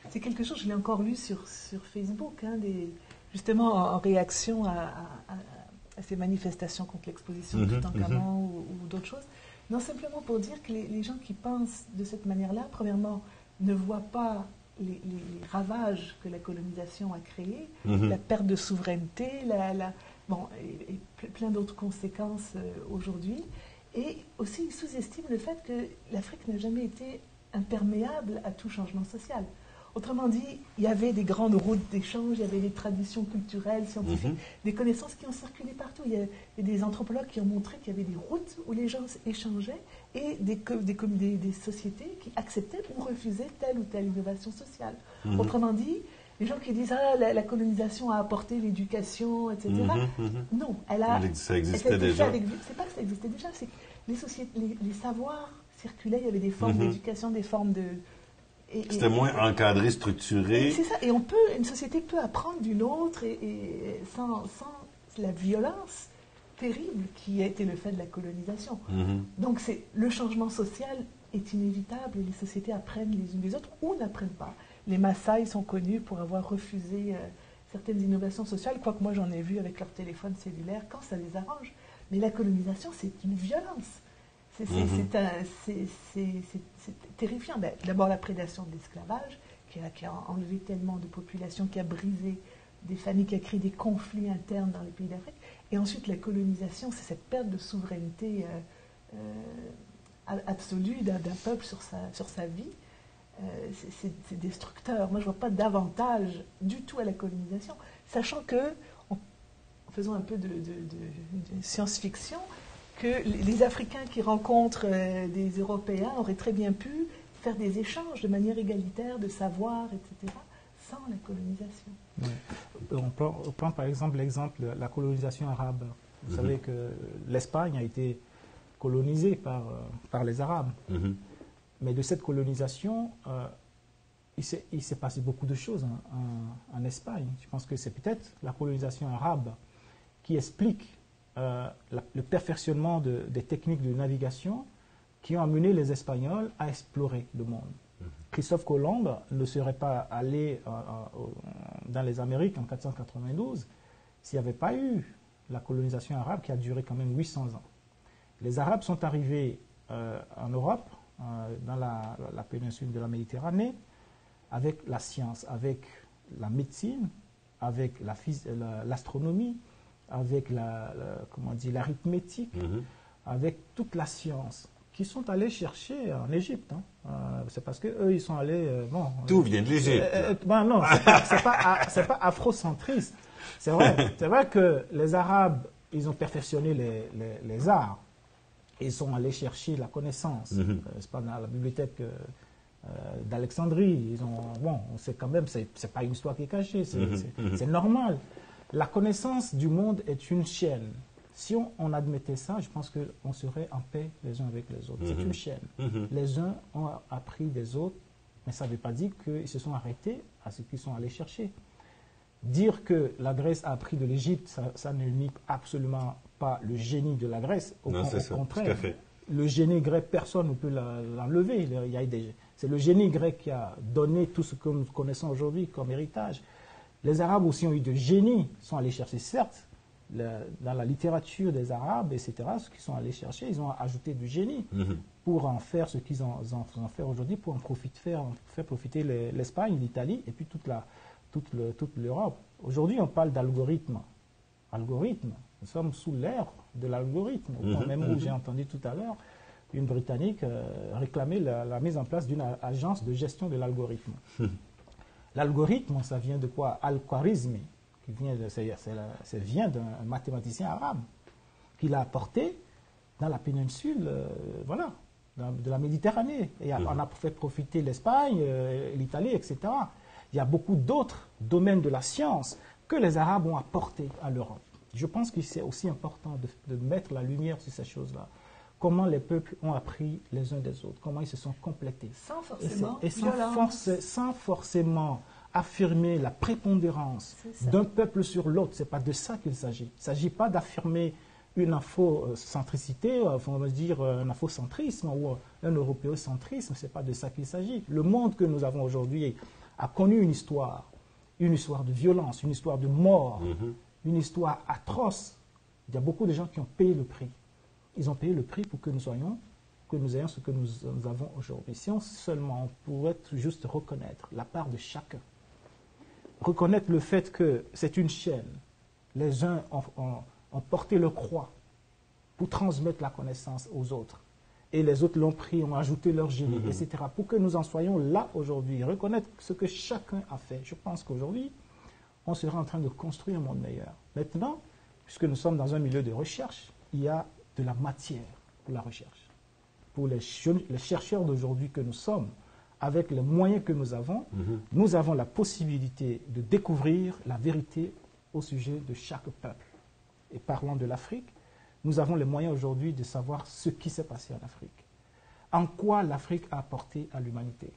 c'est quelque chose, je l'ai encore lu sur Facebook, justement en réaction à ces manifestations contre l'exposition de Toutankhamon ou d'autres choses. Non, simplement pour dire que les gens qui pensent de cette manière-là, premièrement, ne voient pas les ravages que la colonisation a créés, la perte de souveraineté, et plein d'autres conséquences aujourd'hui. Et aussi, ils sous-estiment le fait que l'Afrique n'a jamais été imperméable à tout changement social. Autrement dit, il y avait des grandes routes d'échange, il y avait des traditions culturelles, scientifiques, des connaissances qui ont circulé partout. Il y a des anthropologues qui ont montré qu'il y avait des routes où les gens échangeaient et des sociétés qui acceptaient ou refusaient telle ou telle innovation sociale. Autrement dit, les gens qui disent la colonisation a apporté l'éducation, etc. Non, ça existait déjà. C'est pas que ça existait déjà, c'est que les savoirs circulaient, il y avait des formes d'éducation, des formes de... C'était moins encadré, structuré. C'est ça, et une société peut apprendre d'une autre et sans la violence terrible qui a été le fait de la colonisation. Donc le changement social est inévitable et les sociétés apprennent les unes des autres ou n'apprennent pas. Les Maasai sont connus pour avoir refusé certaines innovations sociales, quoique moi j'en ai vu avec leur téléphone cellulaire quand ça les arrange. Mais la colonisation, c'est une violence. C'est terrifiant. D'abord la prédation de l'esclavage, qui a enlevé tellement de populations, qui a brisé des familles, qui a créé des conflits internes dans les pays d'Afrique. Et ensuite la colonisation, c'est cette perte de souveraineté absolue d'un peuple sur sa vie. C'est destructeur. Moi je ne vois pas d'avantage du tout à la colonisation, sachant que, en faisant un peu de science-fiction, que les Africains qui rencontrent des Européens auraient très bien pu faire des échanges de manière égalitaire, de savoir, etc., sans la colonisation. Oui. On prend par exemple l'exemple de la colonisation arabe. Vous savez que l'Espagne a été colonisée par les Arabes. Mais de cette colonisation, il s'est passé beaucoup de choses en Espagne. Je pense que c'est peut-être la colonisation arabe qui explique le perfectionnement des techniques de navigation qui ont amené les Espagnols à explorer le monde. Christophe Colomb ne serait pas allé dans les Amériques en 492 s'il n'y avait pas eu la colonisation arabe qui a duré quand même 800 ans. Les Arabes sont arrivés en Europe, dans la péninsule de la Méditerranée, avec la science, avec la médecine, avec l'astronomie, avec l'arithmétique, avec toute la science, qui sont allés chercher en Égypte. C'est parce qu'eux, ils sont allés... Tout vient de l'Égypte. Non, c'est pas afrocentriste. C'est vrai que les Arabes, ils ont perfectionné les arts. Ils sont allés chercher la connaissance. C'est pas dans la bibliothèque d'Alexandrie. C'est quand même, c'est pas une histoire qui est cachée, c'est normal. La connaissance du monde est une chaîne. Si on admettait ça, je pense qu'on serait en paix les uns avec les autres. C'est une chaîne. Les uns ont appris des autres, mais ça ne veut pas dire qu'ils se sont arrêtés à ce qu'ils sont allés chercher. Dire que la Grèce a appris de l'Égypte, ça ne nie absolument pas le génie de la Grèce. Au contraire, le génie grec, personne ne peut l'enlever. C'est le génie grec qui a donné tout ce que nous connaissons aujourd'hui comme héritage. Les Arabes aussi ont eu de génie, sont allés chercher, certes, dans la littérature des Arabes, etc., ce qu'ils sont allés chercher, ils ont ajouté du génie pour en faire ce qu'ils en font aujourd'hui, pour faire profiter l'Espagne, l'Italie et puis toute l'Europe. Aujourd'hui, on parle d'algorithme. Nous sommes sous l'ère de l'algorithme. Même où j'ai entendu tout à l'heure une Britannique réclamer la mise en place d'une agence de gestion de l'algorithme. L'algorithme, ça vient de quoi? Al-Khwarizmi, ça vient d'un mathématicien arabe qui l'a apporté dans la péninsule de la Méditerranée. Et on a fait profiter l'Espagne, l'Italie, etc. Il y a beaucoup d'autres domaines de la science que les Arabes ont apportés à l'Europe. Je pense que c'est aussi important de mettre la lumière sur ces choses-là. Comment les peuples ont appris les uns des autres, comment ils se sont complétés. Sans forcément affirmer la prépondérance d'un peuple sur l'autre. Ce n'est pas de ça qu'il s'agit. Il ne s'agit pas d'affirmer une infocentricité, on va dire un infocentrisme ou un européocentrisme. Ce n'est pas de ça qu'il s'agit. Le monde que nous avons aujourd'hui a connu une histoire de violence, une histoire de mort, une histoire atroce. Il y a beaucoup de gens qui ont payé le prix. Ils ont payé le prix pour que nous ayons ce que nous avons aujourd'hui. Si seulement on pourrait juste reconnaître la part de chacun, reconnaître le fait que c'est une chaîne. Les uns ont porté le croix pour transmettre la connaissance aux autres. et les autres l'ont pris, ont ajouté leur génie, etc. Pour que nous en soyons là aujourd'hui, reconnaître ce que chacun a fait. Je pense qu'aujourd'hui, on sera en train de construire un monde meilleur. Maintenant, puisque nous sommes dans un milieu de recherche, il y a de la matière pour la recherche. Pour les chercheurs d'aujourd'hui que nous sommes, avec les moyens que nous avons la possibilité de découvrir la vérité au sujet de chaque peuple. Et parlant de l'Afrique, nous avons les moyens aujourd'hui de savoir ce qui s'est passé en Afrique. En quoi l'Afrique a apporté à l'humanité?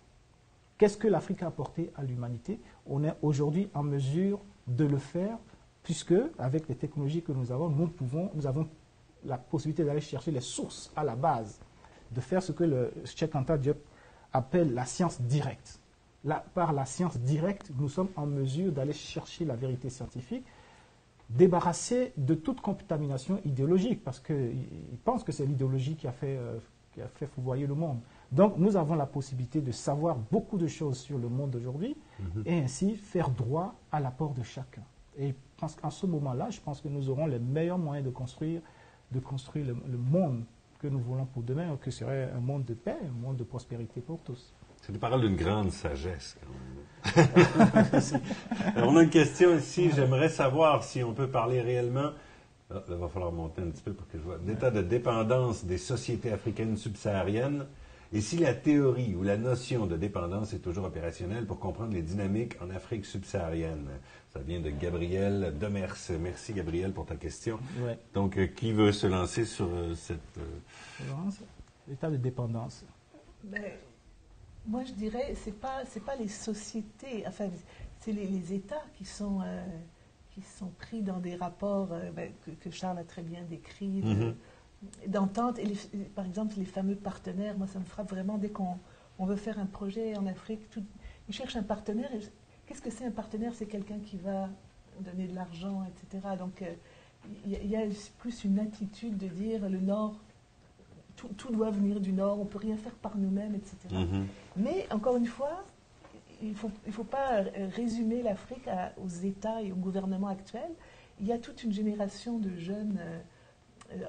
Qu'est-ce que l'Afrique a apporté à l'humanité? On est aujourd'hui en mesure de le faire, puisque avec les technologies que nous avons, nous avons la possibilité d'aller chercher les sources à la base, de faire ce que le Cheikh Anta Diop appelle la science directe. Par la science directe, nous sommes en mesure d'aller chercher la vérité scientifique, débarrasser de toute contamination idéologique, parce qu'ils pensent que c'est l'idéologie qui a fait fouvoyer le monde. Donc, nous avons la possibilité de savoir beaucoup de choses sur le monde d'aujourd'hui et ainsi faire droit à l'apport de chacun. Et en ce moment-là, je pense que nous aurons les meilleurs moyens de construire le monde que nous voulons pour demain, que serait un monde de paix, un monde de prospérité pour tous. C'est des paroles d'une grande sagesse, quand même. Alors, on a une question ici. J'aimerais savoir si on peut parler réellement. Là, il va falloir monter un petit peu pour que je vois. L'état de dépendance des sociétés africaines subsahariennes. Et si la théorie ou la notion de dépendance est toujours opérationnelle pour comprendre les dynamiques en Afrique subsaharienne. Ça vient de Gabriel Demers. Merci, Gabriel, pour ta question. Ouais. Donc, qui veut se lancer sur cette... L'état de dépendance. Mais, moi, je dirais, c'est pas les sociétés, enfin, c'est les États qui sont pris dans des rapports que Charles a très bien décrits, d'entente. Et par exemple, les fameux partenaires, moi, ça me frappe vraiment dès qu'on veut faire un projet en Afrique. Ils cherchent un partenaire. Qu'est-ce que c'est un partenaire? C'est quelqu'un qui va donner de l'argent, etc. Donc, il y a plus une attitude de dire le Nord, tout doit venir du Nord, on ne peut rien faire par nous-mêmes, etc. Mais, encore une fois, il faut pas résumer l'Afrique aux États et au gouvernement actuel. Il y a toute une génération de jeunes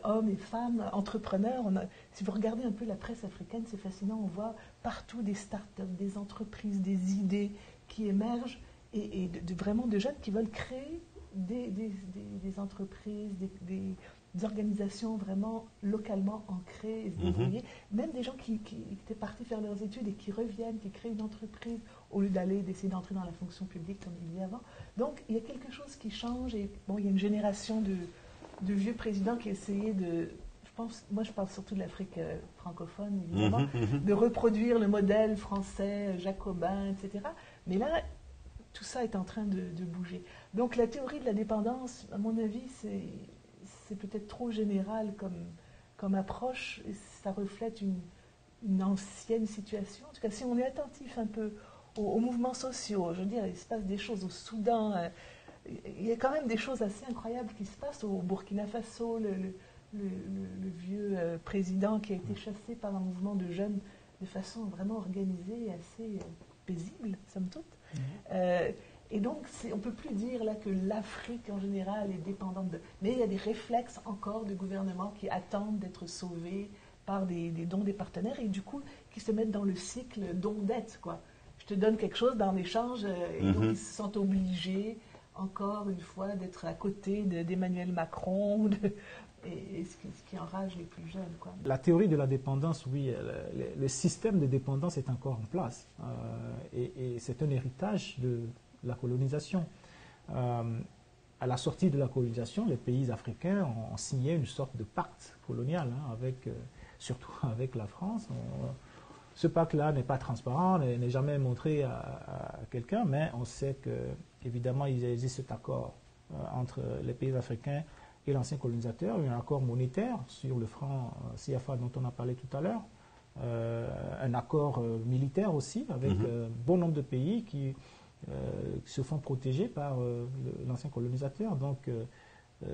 hommes et femmes, entrepreneurs. Si vous regardez un peu la presse africaine, c'est fascinant, on voit partout des start-up, des entreprises, des idées qui émergent et vraiment de jeunes qui veulent créer des entreprises, des organisations vraiment localement ancrées et se débrouiller. Même des gens qui étaient partis faire leurs études et qui reviennent, qui créent une entreprise au lieu d'essayer d'entrer dans la fonction publique comme il y a avant. Donc, il y a quelque chose qui change et bon, il y a une génération de vieux présidents qui essayaient moi je parle surtout de l'Afrique francophone, évidemment, de reproduire le modèle français, jacobin, etc. Mais là, tout ça est en train de bouger. Donc la théorie de la dépendance, à mon avis, c'est peut-être trop général comme approche, et ça reflète une ancienne situation. En tout cas, si on est attentif un peu aux mouvements sociaux, je veux dire, il se passe des choses au Soudan, il y a quand même des choses assez incroyables qui se passent au Burkina Faso, le vieux président qui a été chassé par un mouvement de jeunes de façon vraiment organisée et assez paisible, somme toute. Et donc, on ne peut plus dire là que l'Afrique en général est dépendante de... Mais il y a des réflexes encore de gouvernements qui attendent d'être sauvés par des dons des partenaires et du coup, qui se mettent dans le cycle don-dette, quoi. Je te donne quelque chose dans l'échange et donc ils se sentent obligés, encore une fois, d'être à côté d'Emmanuel Macron, et ce qui enrage les plus jeunes, quoi. La théorie de la dépendance, oui, le système de dépendance est encore en place. Et c'est un héritage de la colonisation. À la sortie de la colonisation, les pays africains ont signé une sorte de pacte colonial, surtout avec la France. Ce pacte-là n'est pas transparent, n'est jamais montré à quelqu'un, mais on sait qu'évidemment, il existe cet accord entre les pays africains et l'ancien colonisateur. Il y a un accord monétaire sur le franc CFA dont on a parlé tout à l'heure, un accord militaire aussi, avec bon nombre de pays qui se font protéger par l'ancien colonisateur. Donc,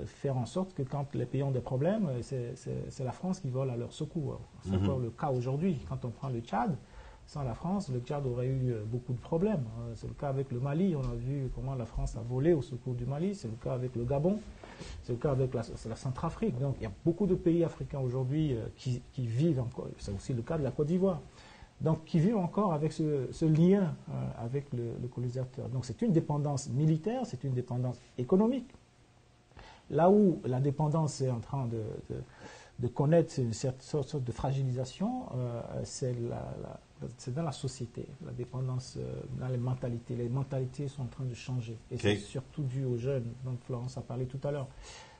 faire en sorte que quand les pays ont des problèmes, c'est la France qui vole à leur secours. C'est encore le cas aujourd'hui. Quand on prend le Tchad, sans la France, le Tchad aurait eu beaucoup de problèmes. C'est le cas avec le Mali. On a vu comment la France a volé au secours du Mali. C'est le cas avec le Gabon. C'est le cas avec la Centrafrique. Donc il y a beaucoup de pays africains aujourd'hui qui vivent encore. C'est aussi le cas de la Côte d'Ivoire. Donc qui vivent encore avec ce lien avec le colonisateur. Donc c'est une dépendance militaire, c'est une dépendance économique. Là où la dépendance est en train de connaître une certaine sorte de fragilisation, c'est dans la société, la dépendance dans les mentalités. Les mentalités sont en train de changer. Et c'est surtout dû aux jeunes, dont Florence a parlé tout à l'heure.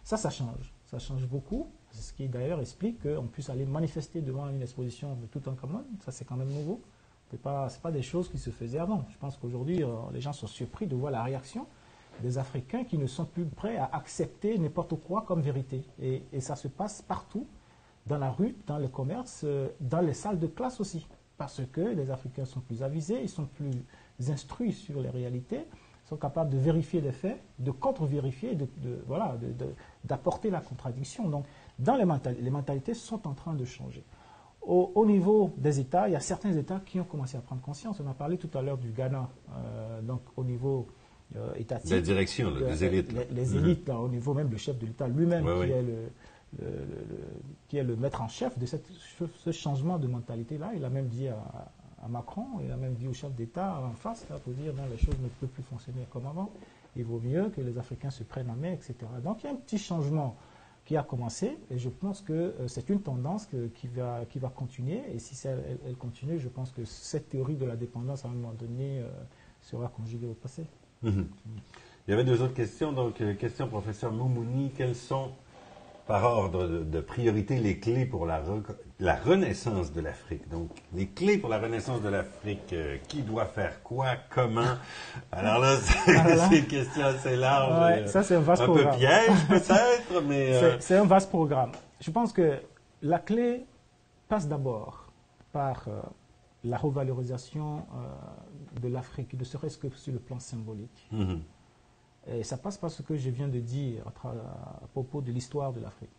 Ça change. Ça change beaucoup. C'est ce qui d'ailleurs explique qu'on puisse aller manifester devant une exposition de Toutankhamon. Ça, c'est quand même nouveau. Ce n'est pas des choses qui se faisaient avant. Je pense qu'aujourd'hui, les gens sont surpris de voir la réaction des Africains qui ne sont plus prêts à accepter n'importe quoi comme vérité. Et ça se passe partout, dans la rue, dans le commerce, dans les salles de classe aussi. Parce que les Africains sont plus avisés, ils sont plus instruits sur les réalités, sont capables de vérifier les faits, de contre-vérifier, d'apporter la contradiction. Donc, les mentalités sont en train de changer. Au niveau des États, il y a certains États qui ont commencé à prendre conscience. On a parlé tout à l'heure du Ghana, donc au niveau étatique. La direction, les élites. Les élites, là, au niveau même, le chef de l'État lui-même, qui est le maître en chef de ce changement de mentalité-là. Il a même dit à Macron, il a même dit au chef d'État en face, là, pour dire non, les choses ne peuvent plus fonctionner comme avant. Il vaut mieux que les Africains se prennent en main, etc. Donc il y a un petit changement qui a commencé et je pense que c'est une tendance qui va continuer. Et si elle continue, je pense que cette théorie de la dépendance, à un moment donné, sera conjuguée au passé. Il y avait deux autres questions. Donc, question professeur Moumouni, quelles sont, par ordre de priorité, les clés pour la renaissance de l'Afrique? Donc, les clés pour la renaissance de l'Afrique, qui doit faire quoi, comment? Alors là, c'est une question assez large. Ouais, ça, c'est un vaste programme. Un peu piège, peut-être, mais... C'est un vaste programme. Je pense que la clé passe d'abord par la revalorisation de l'Afrique, ne serait-ce que sur le plan symbolique. Et ça passe par ce que je viens de dire à propos de l'histoire de l'Afrique.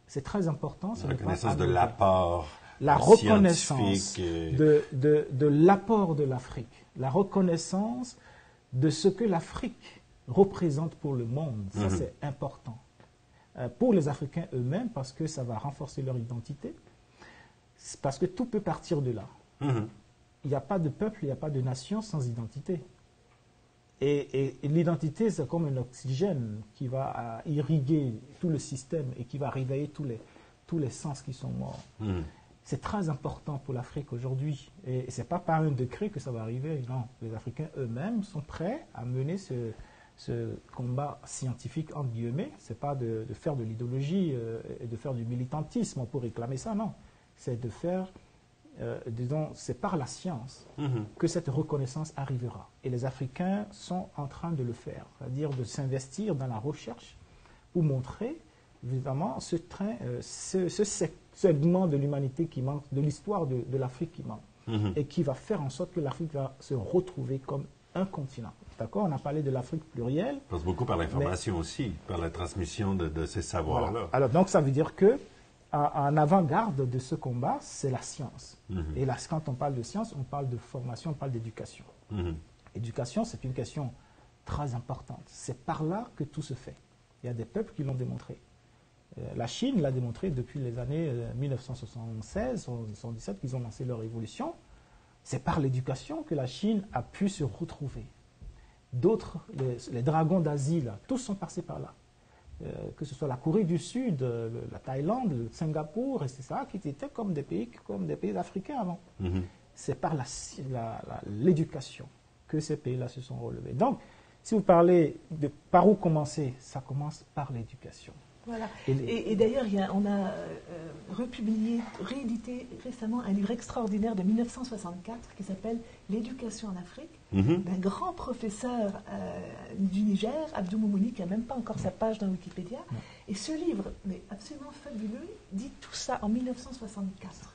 C'est très important. La reconnaissance de l'apport la reconnaissance de l'apport de l'Afrique, la reconnaissance de ce que l'Afrique représente pour le monde. Ça, c'est important. Pour les Africains eux-mêmes, parce que ça va renforcer leur identité, parce que tout peut partir de là. Il n'y a pas de peuple, il n'y a pas de nation sans identité. Et l'identité, c'est comme un oxygène qui va irriguer tout le système et qui va réveiller tous les sens qui sont morts. C'est très important pour l'Afrique aujourd'hui. Et ce n'est pas par un décret que ça va arriver. Non, les Africains eux-mêmes sont prêts à mener ce combat scientifique, entre guillemets. Ce n'est pas de faire de l'idéologie et de faire du militantisme pour réclamer ça, non. C'est de faire... disons, c'est par la science que cette reconnaissance arrivera. Et les Africains sont en train de le faire, c'est-à-dire de s'investir dans la recherche pour montrer, évidemment, ce segment de l'humanité qui manque, de l'histoire de l'Afrique qui manque, et qui va faire en sorte que l'Afrique va se retrouver comme un continent. D'accord? On a parlé de l'Afrique plurielle. Ça passe beaucoup par l'information aussi, par la transmission de ces savoirs-là. Voilà. Alors, donc, ça veut dire que en avant-garde de ce combat, c'est la science. Et là, quand on parle de science, on parle de formation, on parle d'éducation. Éducation, c'est une question très importante. C'est par là que tout se fait. Il y a des peuples qui l'ont démontré. La Chine l'a démontré depuis les années 1976, 1977, qu'ils ont lancé leur évolution. C'est par l'éducation que la Chine a pu se retrouver. D'autres, les dragons d'Asie, tous sont passés par là. Que ce soit la Corée du Sud, la Thaïlande, le Singapour, etc., qui étaient comme des pays africains avant. C'est par l'éducation que ces pays-là se sont relevés. Donc, si vous parlez de par où commencer, ça commence par l'éducation. Voilà. Et d'ailleurs, on a réédité récemment un livre extraordinaire de 1964 qui s'appelle « L'éducation en Afrique » d'un grand professeur du Niger, Abdou Moumouni, qui n'a même pas encore sa page dans Wikipédia. Et ce livre, mais absolument fabuleux, dit tout ça en 1964.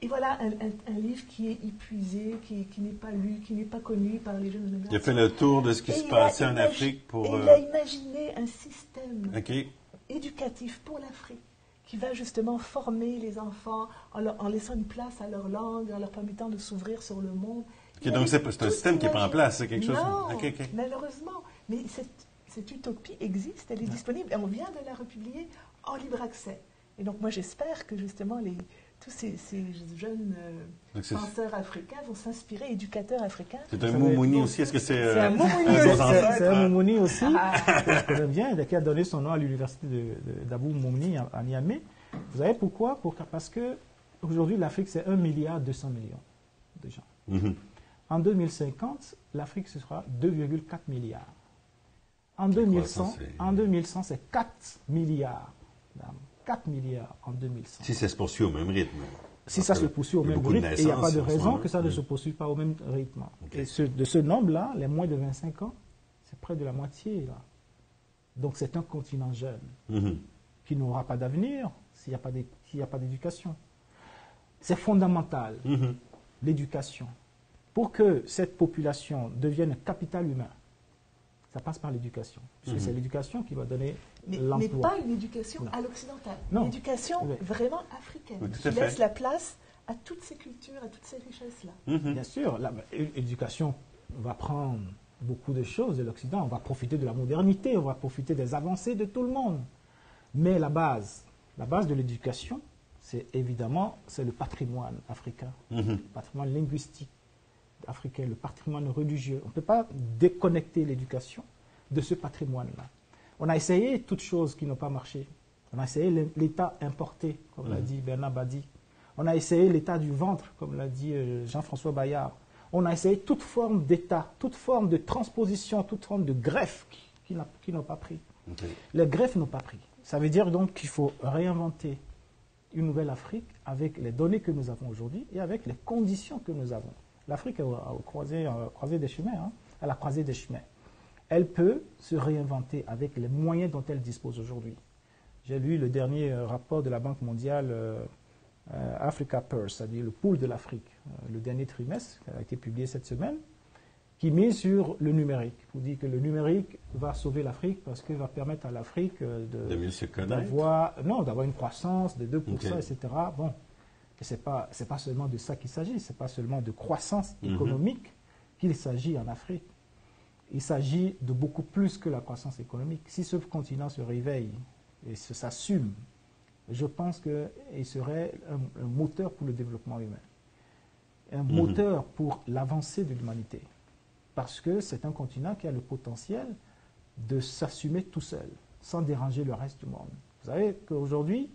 Et voilà un livre qui est épuisé, qui n'est pas lu, qui n'est pas connu par les jeunes générations. Il a fait le tour de ce qui se passait en Afrique pour... il a imaginé un système éducatif pour l'Afrique qui va justement former les enfants en laissant une place à leur langue, en leur permettant de s'ouvrir sur le monde. Donc c'est un système qui n'est pas en place, c'est quelque chose... Non, malheureusement. Mais cette utopie existe, elle est disponible et on vient de la republier en libre accès. Et donc moi j'espère que justement tous ces jeunes penseurs africains vont s'inspirer, éducateurs africains. C'est un moumouni aussi, est-ce que c'est un moumouni aussi? C'est un moumouni aussi, que je connais bien, qui a donné son nom à l'université d'Abou Moumouni à Niamey. Vous savez pourquoi? Parce que aujourd'hui l'Afrique c'est 1,2 milliard de gens. En 2050, l'Afrique ce sera 2,4 milliards. En 2100, c'est 4 milliards. 4 milliards en 2100. Si ça se poursuit au même rythme. Si ça se poursuit au même rythme, et il n'y a pas de raison que ça ne se poursuive pas au même rythme. Okay. Et de ce nombre-là, les moins de 25 ans, c'est près de la moitié. Là. Donc c'est un continent jeune qui n'aura pas d'avenir s'il n'y a pas d'éducation. C'est fondamental, l'éducation. Pour que cette population devienne un capital humain, ça passe par l'éducation. Puisque c'est l'éducation qui va donner l'emploi. Mais pas une éducation à l'occidental. Une éducation vraiment africaine. Qui laisse la place à toutes ces cultures, à toutes ces richesses-là. Bien sûr, l'éducation va prendre beaucoup de choses de l'Occident. On va profiter de la modernité, on va profiter des avancées de tout le monde. Mais la base de l'éducation, c'est évidemment le patrimoine africain, le patrimoine linguistique africain, le patrimoine religieux. On ne peut pas déconnecter l'éducation de ce patrimoine-là. On a essayé toutes choses qui n'ont pas marché. On a essayé l'État importé, comme l'a dit Bernard Badi. On a essayé l'État du ventre, comme l'a dit Jean-François Bayard. On a essayé toute forme d'État, toute forme de transposition, toute forme de greffe qui n'ont pas pris. Les greffes n'ont pas pris. Ça veut dire donc qu'il faut réinventer une nouvelle Afrique avec les données que nous avons aujourd'hui et avec les conditions que nous avons. L'Afrique est à la croisée des chemins. Elle peut se réinventer avec les moyens dont elle dispose aujourd'hui. J'ai lu le dernier rapport de la Banque mondiale Africa Pulse, c'est-à-dire le pool de l'Afrique, le dernier trimestre, qui a été publié cette semaine, qui mise sur le numérique. Vous dit que le numérique va sauver l'Afrique parce qu'il va permettre à l'Afrique d'avoir une croissance de 2%, etc. Bon. Et ce n'est pas seulement de ça qu'il s'agit, ce n'est pas seulement de croissance économique qu'il s'agit en Afrique. Il s'agit de beaucoup plus que la croissance économique. Si ce continent se réveille et s'assume, je pense qu'il serait un moteur pour le développement humain, un moteur pour l'avancée de l'humanité. Parce que c'est un continent qui a le potentiel de s'assumer tout seul, sans déranger le reste du monde. Vous savez qu'aujourd'hui,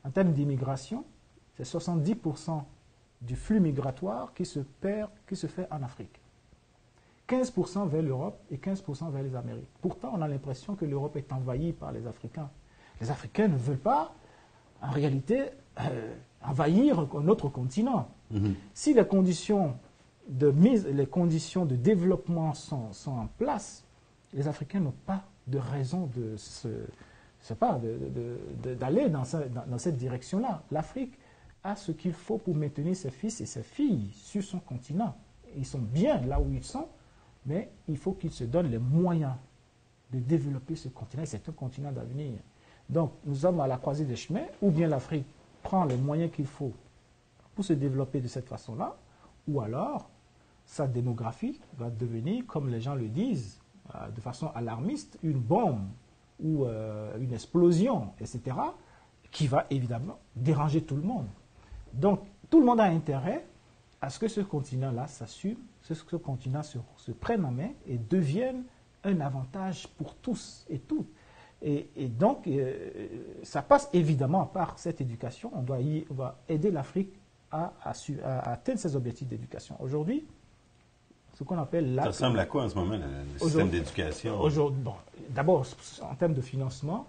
en termes d'immigration, c'est 70% du flux migratoire qui se fait en Afrique. 15% vers l'Europe et 15% vers les Amériques. Pourtant, on a l'impression que l'Europe est envahie par les Africains. Les Africains ne veulent pas, en réalité, envahir notre continent. Si les conditions de développement sont en place, les Africains n'ont pas de raison d'aller dans cette direction-là. L'Afrique a ce qu'il faut pour maintenir ses fils et ses filles sur son continent. Ils sont bien là où ils sont, mais il faut qu'ils se donnent les moyens de développer ce continent. C'est un continent d'avenir. Donc, nous sommes à la croisée des chemins, ou bien l'Afrique prend les moyens qu'il faut pour se développer de cette façon-là, ou alors sa démographie va devenir, comme les gens le disent, de façon alarmiste, une bombe ou une explosion, etc., qui va évidemment déranger tout le monde. Donc, tout le monde a intérêt à ce que ce continent-là s'assume, que ce continent se prenne en main et devienne un avantage pour tous et toutes. Et donc, ça passe évidemment par cette éducation. On va aider l'Afrique à atteindre ses objectifs d'éducation. Aujourd'hui, ce qu'on appelle ça ressemble à quoi en ce moment, le système d'éducation? D'abord, en termes de financement,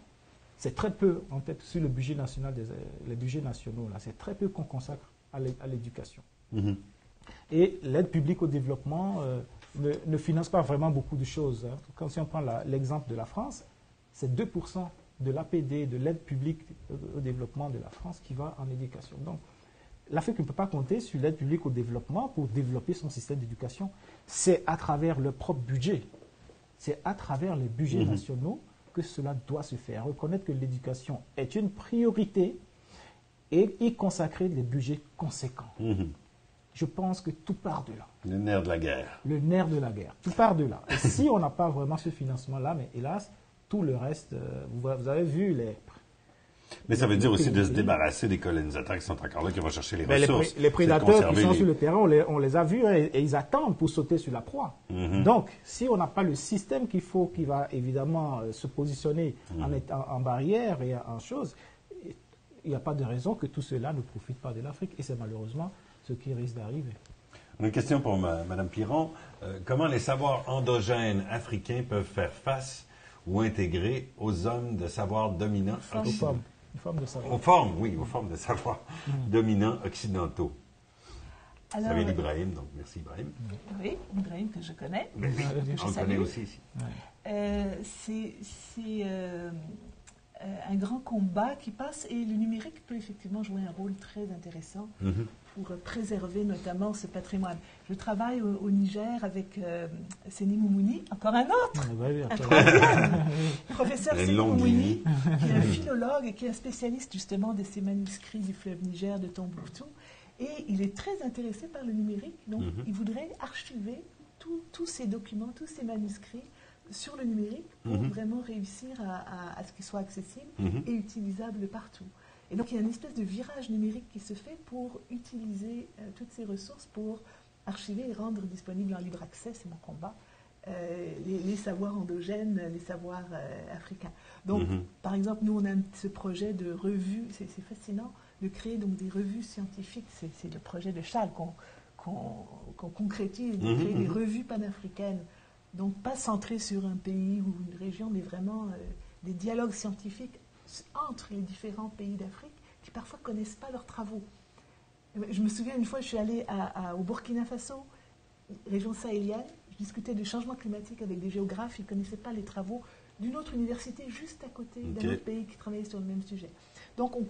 c'est très peu, en tête sur le budget national, les budgets nationaux, là, c'est très peu qu'on consacre à l'éducation. Et l'aide publique au développement ne finance pas vraiment beaucoup de choses. Quand si on prend l'exemple de la France, c'est 2% de l'APD, de l'aide publique au développement de la France qui va en éducation. Donc, l'Afrique ne peut pas compter sur l'aide publique au développement pour développer son système d'éducation. C'est à travers leur propre budget. C'est à travers les budgets nationaux que cela doit se faire. Reconnaître que l'éducation est une priorité et y consacrer des budgets conséquents. je pense que tout part de là. Le nerf de la guerre. Le nerf de la guerre. Tout part de là. Et si on n'a pas vraiment ce financement-là, mais hélas, tout le reste, vous avez vu Mais ça veut dire aussi de se débarrasser des colonisateurs qui sont encore là, qui vont chercher les ressources. Les prédateurs qui sont sur le terrain, on les a vus et ils attendent pour sauter sur la proie. Donc, si on n'a pas le système qu'il faut, qui va évidemment se positionner en barrière et en chose, il n'y a pas de raison que tout cela ne profite pas de l'Afrique. Et c'est malheureusement ce qui risque d'arriver. Une question pour Mme Piron. Comment les savoirs endogènes africains peuvent faire face ou intégrer aux hommes de savoirs dominants occidentaux? Aux formes de savoir. Aux formes de savoir dominants occidentaux. Alors, ça vient d'Ibrahim, donc merci Ibrahim. Oui, Ibrahim que je connais. On le connaît aussi ici. C'est un grand combat qui passe et le numérique peut effectivement jouer un rôle très intéressant pour préserver notamment ce patrimoine. Je travaille au Niger avec Seni Moumouni, encore un autre, un troisième, professeur Seni Moumouni, qui est un philologue et qui est un spécialiste justement de ces manuscrits du fleuve Niger, de Tombouctou. Et il est très intéressé par le numérique, donc il voudrait archiver tous ces documents, tous ces manuscrits sur le numérique pour vraiment réussir à ce qu'ils soient accessibles et utilisables partout. Et donc il y a une espèce de virage numérique qui se fait pour utiliser toutes ces ressources pour archiver et rendre disponibles en libre accès, c'est mon combat, les savoirs endogènes, les savoirs africains. Donc par exemple, nous on a ce projet de revue, c'est fascinant, de créer donc des revues scientifiques, c'est le projet de Charles qu'on concrétise, de créer des revues panafricaines. Donc, pas centré sur un pays ou une région, mais vraiment des dialogues scientifiques entre les différents pays d'Afrique qui parfois ne connaissent pas leurs travaux. Je me souviens une fois, je suis allée au Burkina Faso, région sahélienne, je discutais du changement climatique avec des géographes, ils ne connaissaient pas les travaux d'une autre université juste à côté d'un autre pays qui travaillait sur le même sujet. Donc, on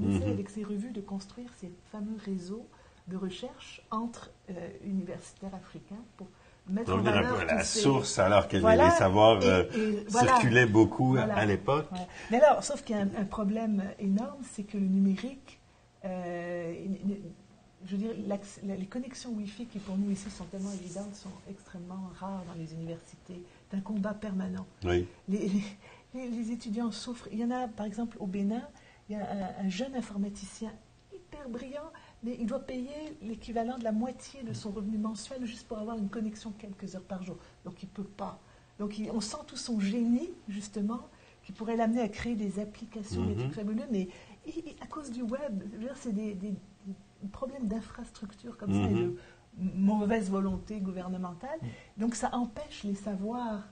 essaie avec ces revues de construire ces fameux réseaux de recherche entre universitaires africains pour mettre en valeur un peu à la source, alors que les savoirs circulaient beaucoup à l'époque. Voilà. Mais alors, sauf qu'il y a un problème énorme, c'est que le numérique, je veux dire, les connexions Wi-Fi qui pour nous ici sont tellement évidentes, sont extrêmement rares dans les universités. C'est un combat permanent. Oui. Les étudiants souffrent. Il y en a, par exemple, au Bénin, il y a un jeune informaticien hyper brillant, mais il doit payer l'équivalent de la moitié de son revenu mensuel juste pour avoir une connexion quelques heures par jour. Donc il ne peut pas. Donc on sent tout son génie, justement, qui pourrait l'amener à créer des applications, des trucs fabuleux, mais à cause du web, c'est des problèmes d'infrastructure comme ça, et de mauvaise volonté gouvernementale. Donc ça empêche les savoirs,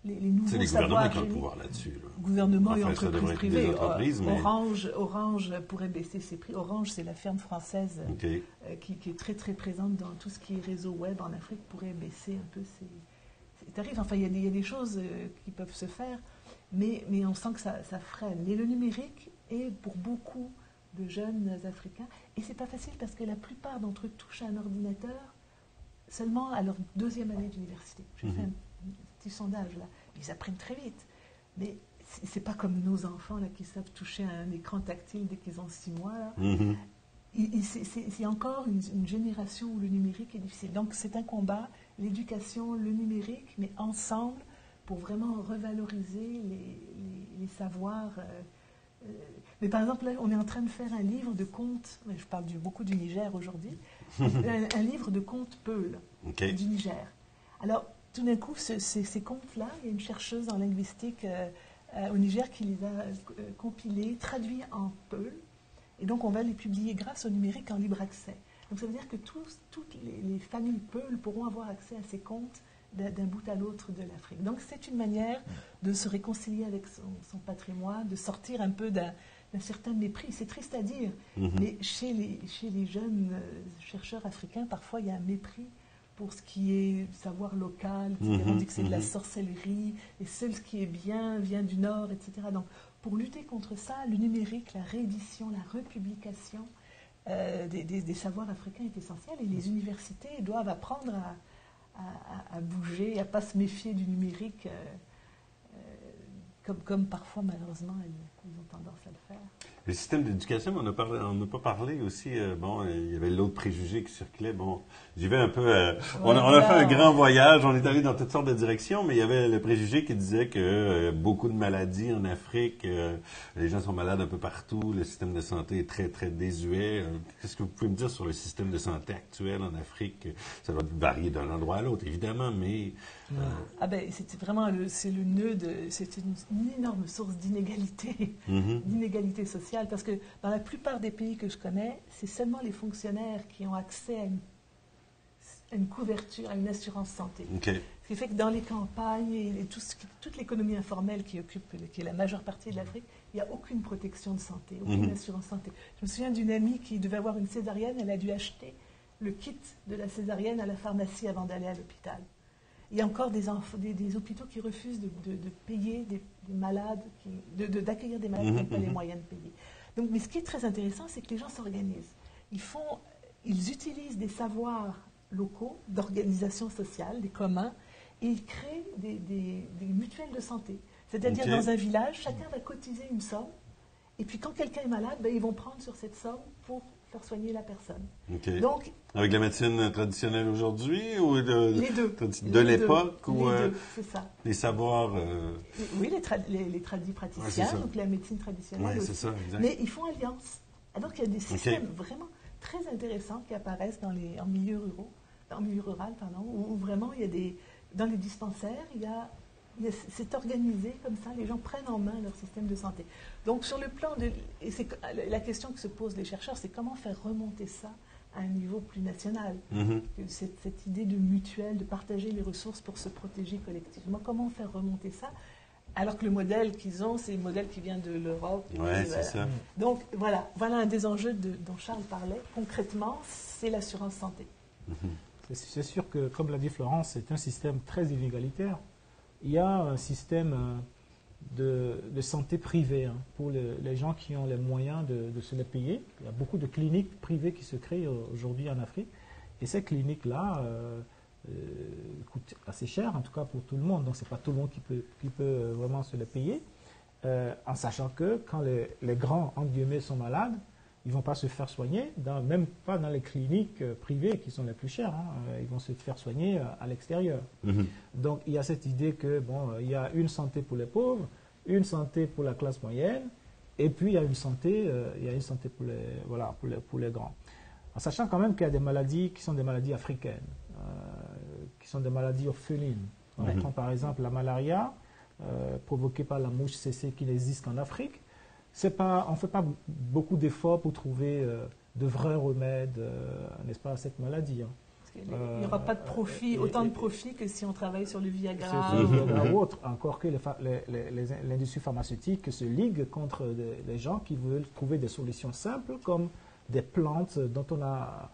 les nouveaux savoirs. C'est les gouvernements qui ont le pouvoir là-dessus. Gouvernement et entreprises privées. Mais... Orange pourrait baisser ses prix. Orange, c'est la firme française qui est très très présente dans tout ce qui est réseau web en Afrique, pourrait baisser un peu ses tarifs. Enfin, il y a des choses qui peuvent se faire, mais on sent que ça freine. Et le numérique est pour beaucoup de jeunes Africains, et c'est pas facile parce que la plupart d'entre eux touchent à un ordinateur seulement à leur 2e année d'université. J'ai fait un petit sondage là. Ils apprennent très vite. Mais c'est pas comme nos enfants là, qui savent toucher à un écran tactile dès qu'ils ont 6 mois. Là. C'est encore une génération où le numérique est difficile. Donc c'est un combat, l'éducation, le numérique, mais ensemble pour vraiment revaloriser les savoirs. Mais par exemple, là, on est en train de faire un livre de contes, je parle beaucoup du Niger aujourd'hui, un livre de contes Peul du Niger. Alors, tout d'un coup, ces contes-là, il y a une chercheuse en linguistique au Niger qui les a compilés, traduits en Peul, et donc on va les publier grâce au numérique en libre accès. Donc ça veut dire que toutes les familles Peul pourront avoir accès à ces contes d'un bout à l'autre de l'Afrique. Donc c'est une manière de se réconcilier avec son patrimoine, de sortir un peu d'un certain mépris. C'est triste à dire, mais chez les jeunes chercheurs africains, parfois il y a un mépris pour ce qui est savoir local, etc. On dit que c'est de la sorcellerie, et seul ce qui est bien vient du Nord, etc. Donc pour lutter contre ça, le numérique, la réédition, la republication des savoirs africains est essentiel, et les universités doivent apprendre à bouger, à ne pas se méfier du numérique comme parfois, malheureusement, ils ont tendance à le faire. Le système d'éducation, on n'a pas parlé aussi. Bon, il y avait l'autre préjugé qui circulait. Bon, j'y vais un peu. On a fait un grand voyage. On est allé dans toutes sortes de directions, mais il y avait le préjugé qui disait que beaucoup de maladies en Afrique, les gens sont malades un peu partout. Le système de santé est très, très désuet. Qu'est-ce que vous pouvez me dire sur le système de santé actuel en Afrique? Ça doit varier d'un endroit à l'autre, évidemment, mais... c'était vraiment c'est le nœud c'est une énorme source d'inégalité, d'inégalité sociale, parce que dans la plupart des pays que je connais, c'est seulement les fonctionnaires qui ont accès à une couverture, à une assurance santé. Okay. Ce qui fait que dans les campagnes et toute l'économie informelle qui est la majeure partie de l'Afrique, il n'y a aucune protection de santé, aucune assurance santé. Je me souviens d'une amie qui devait avoir une césarienne, elle a dû acheter le kit de la césarienne à la pharmacie avant d'aller à l'hôpital. Il y a encore des hôpitaux qui refusent de payer des malades, d'accueillir des malades qui n'ont pas les moyens de payer. Donc, mais ce qui est très intéressant, c'est que les gens s'organisent. Ils utilisent des savoirs locaux d'organisation sociale, des communs, et ils créent des mutuelles de santé. C'est-à-dire, dans un village, chacun va cotiser une somme, et puis quand quelqu'un est malade, ils vont prendre sur cette somme pour faire soigner la personne. Okay. Donc, avec la médecine traditionnelle aujourd'hui ou les deux. De l'époque ou les deux, c'est ça. Les savoirs Oui, les tradis praticiens, donc la médecine traditionnelle aussi. Ça, exact. Mais ils font alliance. Donc il y a des systèmes vraiment très intéressants qui apparaissent en milieu rural, où vraiment il y a dans les dispensaires, c'est organisé comme ça, les gens prennent en main leur système de santé. Donc sur le plan la question que se posent les chercheurs, c'est comment faire remonter ça à un niveau plus national. Cette idée de mutuelle, de partager les ressources pour se protéger collectivement, comment faire remonter ça, alors que le modèle qu'ils ont, c'est le modèle qui vient de l'Europe. Oui, c'est ça. Donc voilà un des enjeux dont Charles parlait. Concrètement, c'est l'assurance santé. C'est sûr que, comme l'a dit Florence, c'est un système très inégalitaire. Il y a un système de santé privée pour les gens qui ont les moyens de se les payer. Il y a beaucoup de cliniques privées qui se créent aujourd'hui en Afrique. Et ces cliniques-là coûtent assez cher, en tout cas pour tout le monde. Donc, ce n'est pas tout le monde qui peut vraiment se les payer. En sachant que quand les grands, entre guillemets, sont malades, ils ne vont pas se faire soigner, même pas dans les cliniques privées qui sont les plus chères. Ils vont se faire soigner à l'extérieur. Donc, il y a cette idée que, il y a une santé pour les pauvres, une santé pour la classe moyenne, et puis il y a une santé pour les grands. En sachant quand même qu'il y a des maladies qui sont des maladies africaines, qui sont des maladies orphelines. On prend par exemple la malaria, provoquée par la mouche CC qui n'existe qu'en Afrique. On ne fait pas beaucoup d'efforts pour trouver de vrais remèdes, n'est-ce pas, à cette maladie. Il n'y aura pas de profit, autant de profit que si on travaille sur le Viagra. Ou autre, encore que l'industrie pharmaceutique se ligue contre les gens qui veulent trouver des solutions simples, comme des plantes dont on a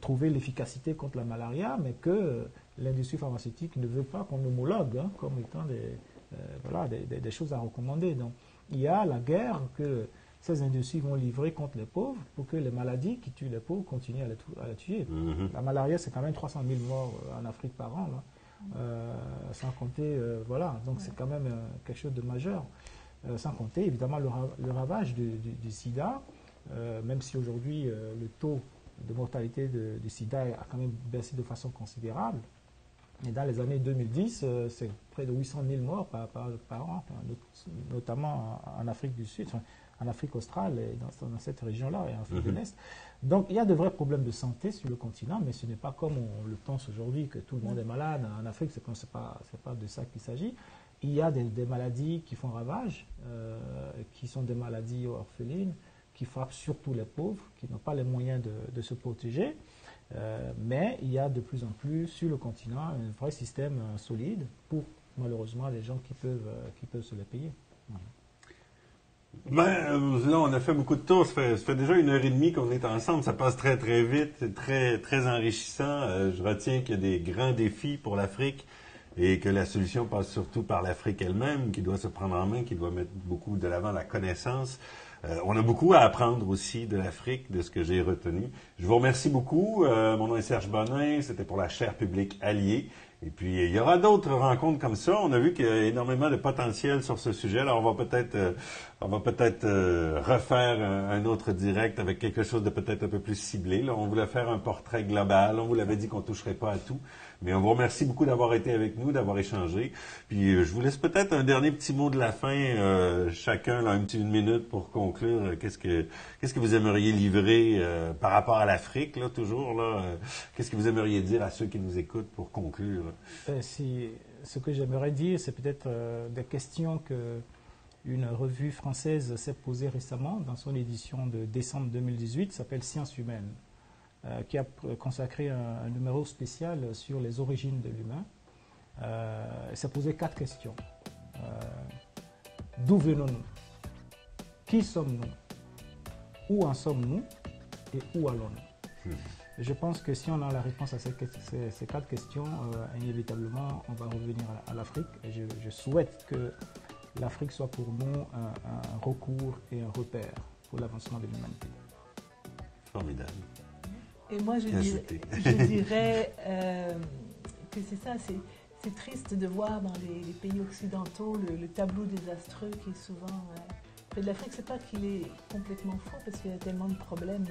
trouvé l'efficacité contre la malaria, mais que l'industrie pharmaceutique ne veut pas qu'on homologue comme étant des choses à recommander. Donc, il y a la guerre que ces industries vont livrer contre les pauvres pour que les maladies qui tuent les pauvres continuent à les tuer. La malaria, c'est quand même 300 000 morts en Afrique par an, sans compter, donc c'est quand même quelque chose de majeur. Sans compter, évidemment, le ravage du sida, même si aujourd'hui le taux de mortalité du sida a quand même baissé de façon considérable. Et dans les années 2010, c'est près de 800 000 morts par an, notamment en Afrique du Sud, en Afrique australe et dans cette région-là et en Afrique de l'Est. Donc il y a de vrais problèmes de santé sur le continent, mais ce n'est pas comme on le pense aujourd'hui, que tout le monde est malade. En Afrique, ce n'est pas de ça qu'il s'agit. Il y a des maladies qui font ravage, qui sont des maladies orphelines, qui frappent surtout les pauvres, qui n'ont pas les moyens de se protéger. Mais il y a de plus en plus sur le continent un vrai système solide pour malheureusement les gens qui peuvent se les payer. Là, on a fait beaucoup de tours. Ça fait déjà 1h30 qu'on est ensemble. Ça passe très, très vite. C'est très, très enrichissant. Je retiens qu'il y a des grands défis pour l'Afrique et que la solution passe surtout par l'Afrique elle-même, qui doit se prendre en main, qui doit mettre beaucoup de l'avant la connaissance. On a beaucoup à apprendre aussi de l'Afrique, de ce que j'ai retenu. Je vous remercie beaucoup. Mon nom est Serge Bonin. C'était pour la chaire publique alliée. Et puis, il y aura d'autres rencontres comme ça. On a vu qu'il y a énormément de potentiel sur ce sujet. Alors, on va peut-être refaire un autre direct avec quelque chose de peut-être un peu plus ciblé. Là, on voulait faire un portrait global. On vous l'avait dit qu'on toucherait pas à tout. Mais on vous remercie beaucoup d'avoir été avec nous, d'avoir échangé. Puis, je vous laisse peut-être un dernier petit mot de la fin, chacun, là, une minute pour conclure. Qu'est-ce que vous aimeriez livrer par rapport à l'Afrique, là, toujours, là? Qu'est-ce que vous aimeriez dire à ceux qui nous écoutent pour conclure? Ce que j'aimerais dire, c'est peut-être des questions qu'une revue française s'est posée récemment dans son édition de décembre 2018, s'appelle Sciences humaines, qui a consacré un numéro spécial sur les origines de l'humain. Elle s'est posé 4 questions. D'où venons-nous? Qui sommes-nous? Où en sommes-nous? Et où allons-nous? Je pense que si on a la réponse à ces 4 questions, inévitablement, on va revenir à l'Afrique. Et je souhaite que l'Afrique soit pour nous un recours et un repère pour l'avancement de l'humanité. Formidable. Et moi, je dirais que c'est ça, c'est triste de voir dans les pays occidentaux le tableau désastreux qui est souvent fait de l'Afrique. C'est pas qu'il est complètement faux, parce qu'il y a tellement de problèmes.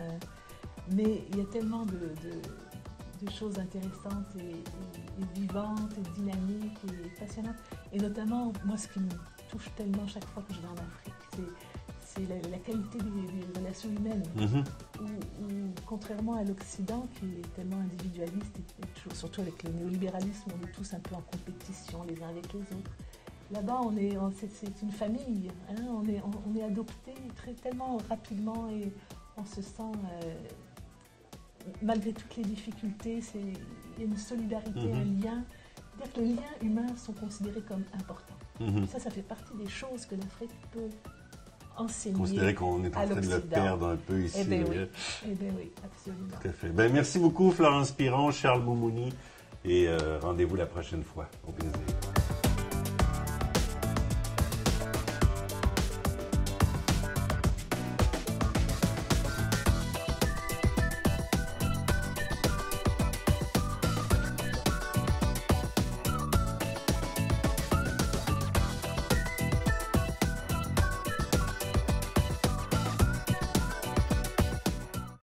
Mais il y a tellement de choses intéressantes et vivantes, et dynamiques, et passionnantes. Et notamment, moi, ce qui me touche tellement chaque fois que je vais en Afrique, c'est la qualité des relations humaines. Où, contrairement à l'Occident, qui est tellement individualiste, et surtout avec le néolibéralisme, on est tous un peu en compétition les uns avec les autres. Là-bas, c'est une famille. Hein, on est adopté tellement rapidement, et on se sent... malgré toutes les difficultés, il y a une solidarité, un lien. C'est-à-dire que les liens humains sont considérés comme importants. Ça fait partie des choses que l'Afrique peut enseigner. Considérer qu'on est en train de le perdre un peu ici. Eh bien oui, absolument. Tout à fait. Merci beaucoup, Florence Piron, Charles Moumouni, et rendez-vous la prochaine fois. Au plaisir.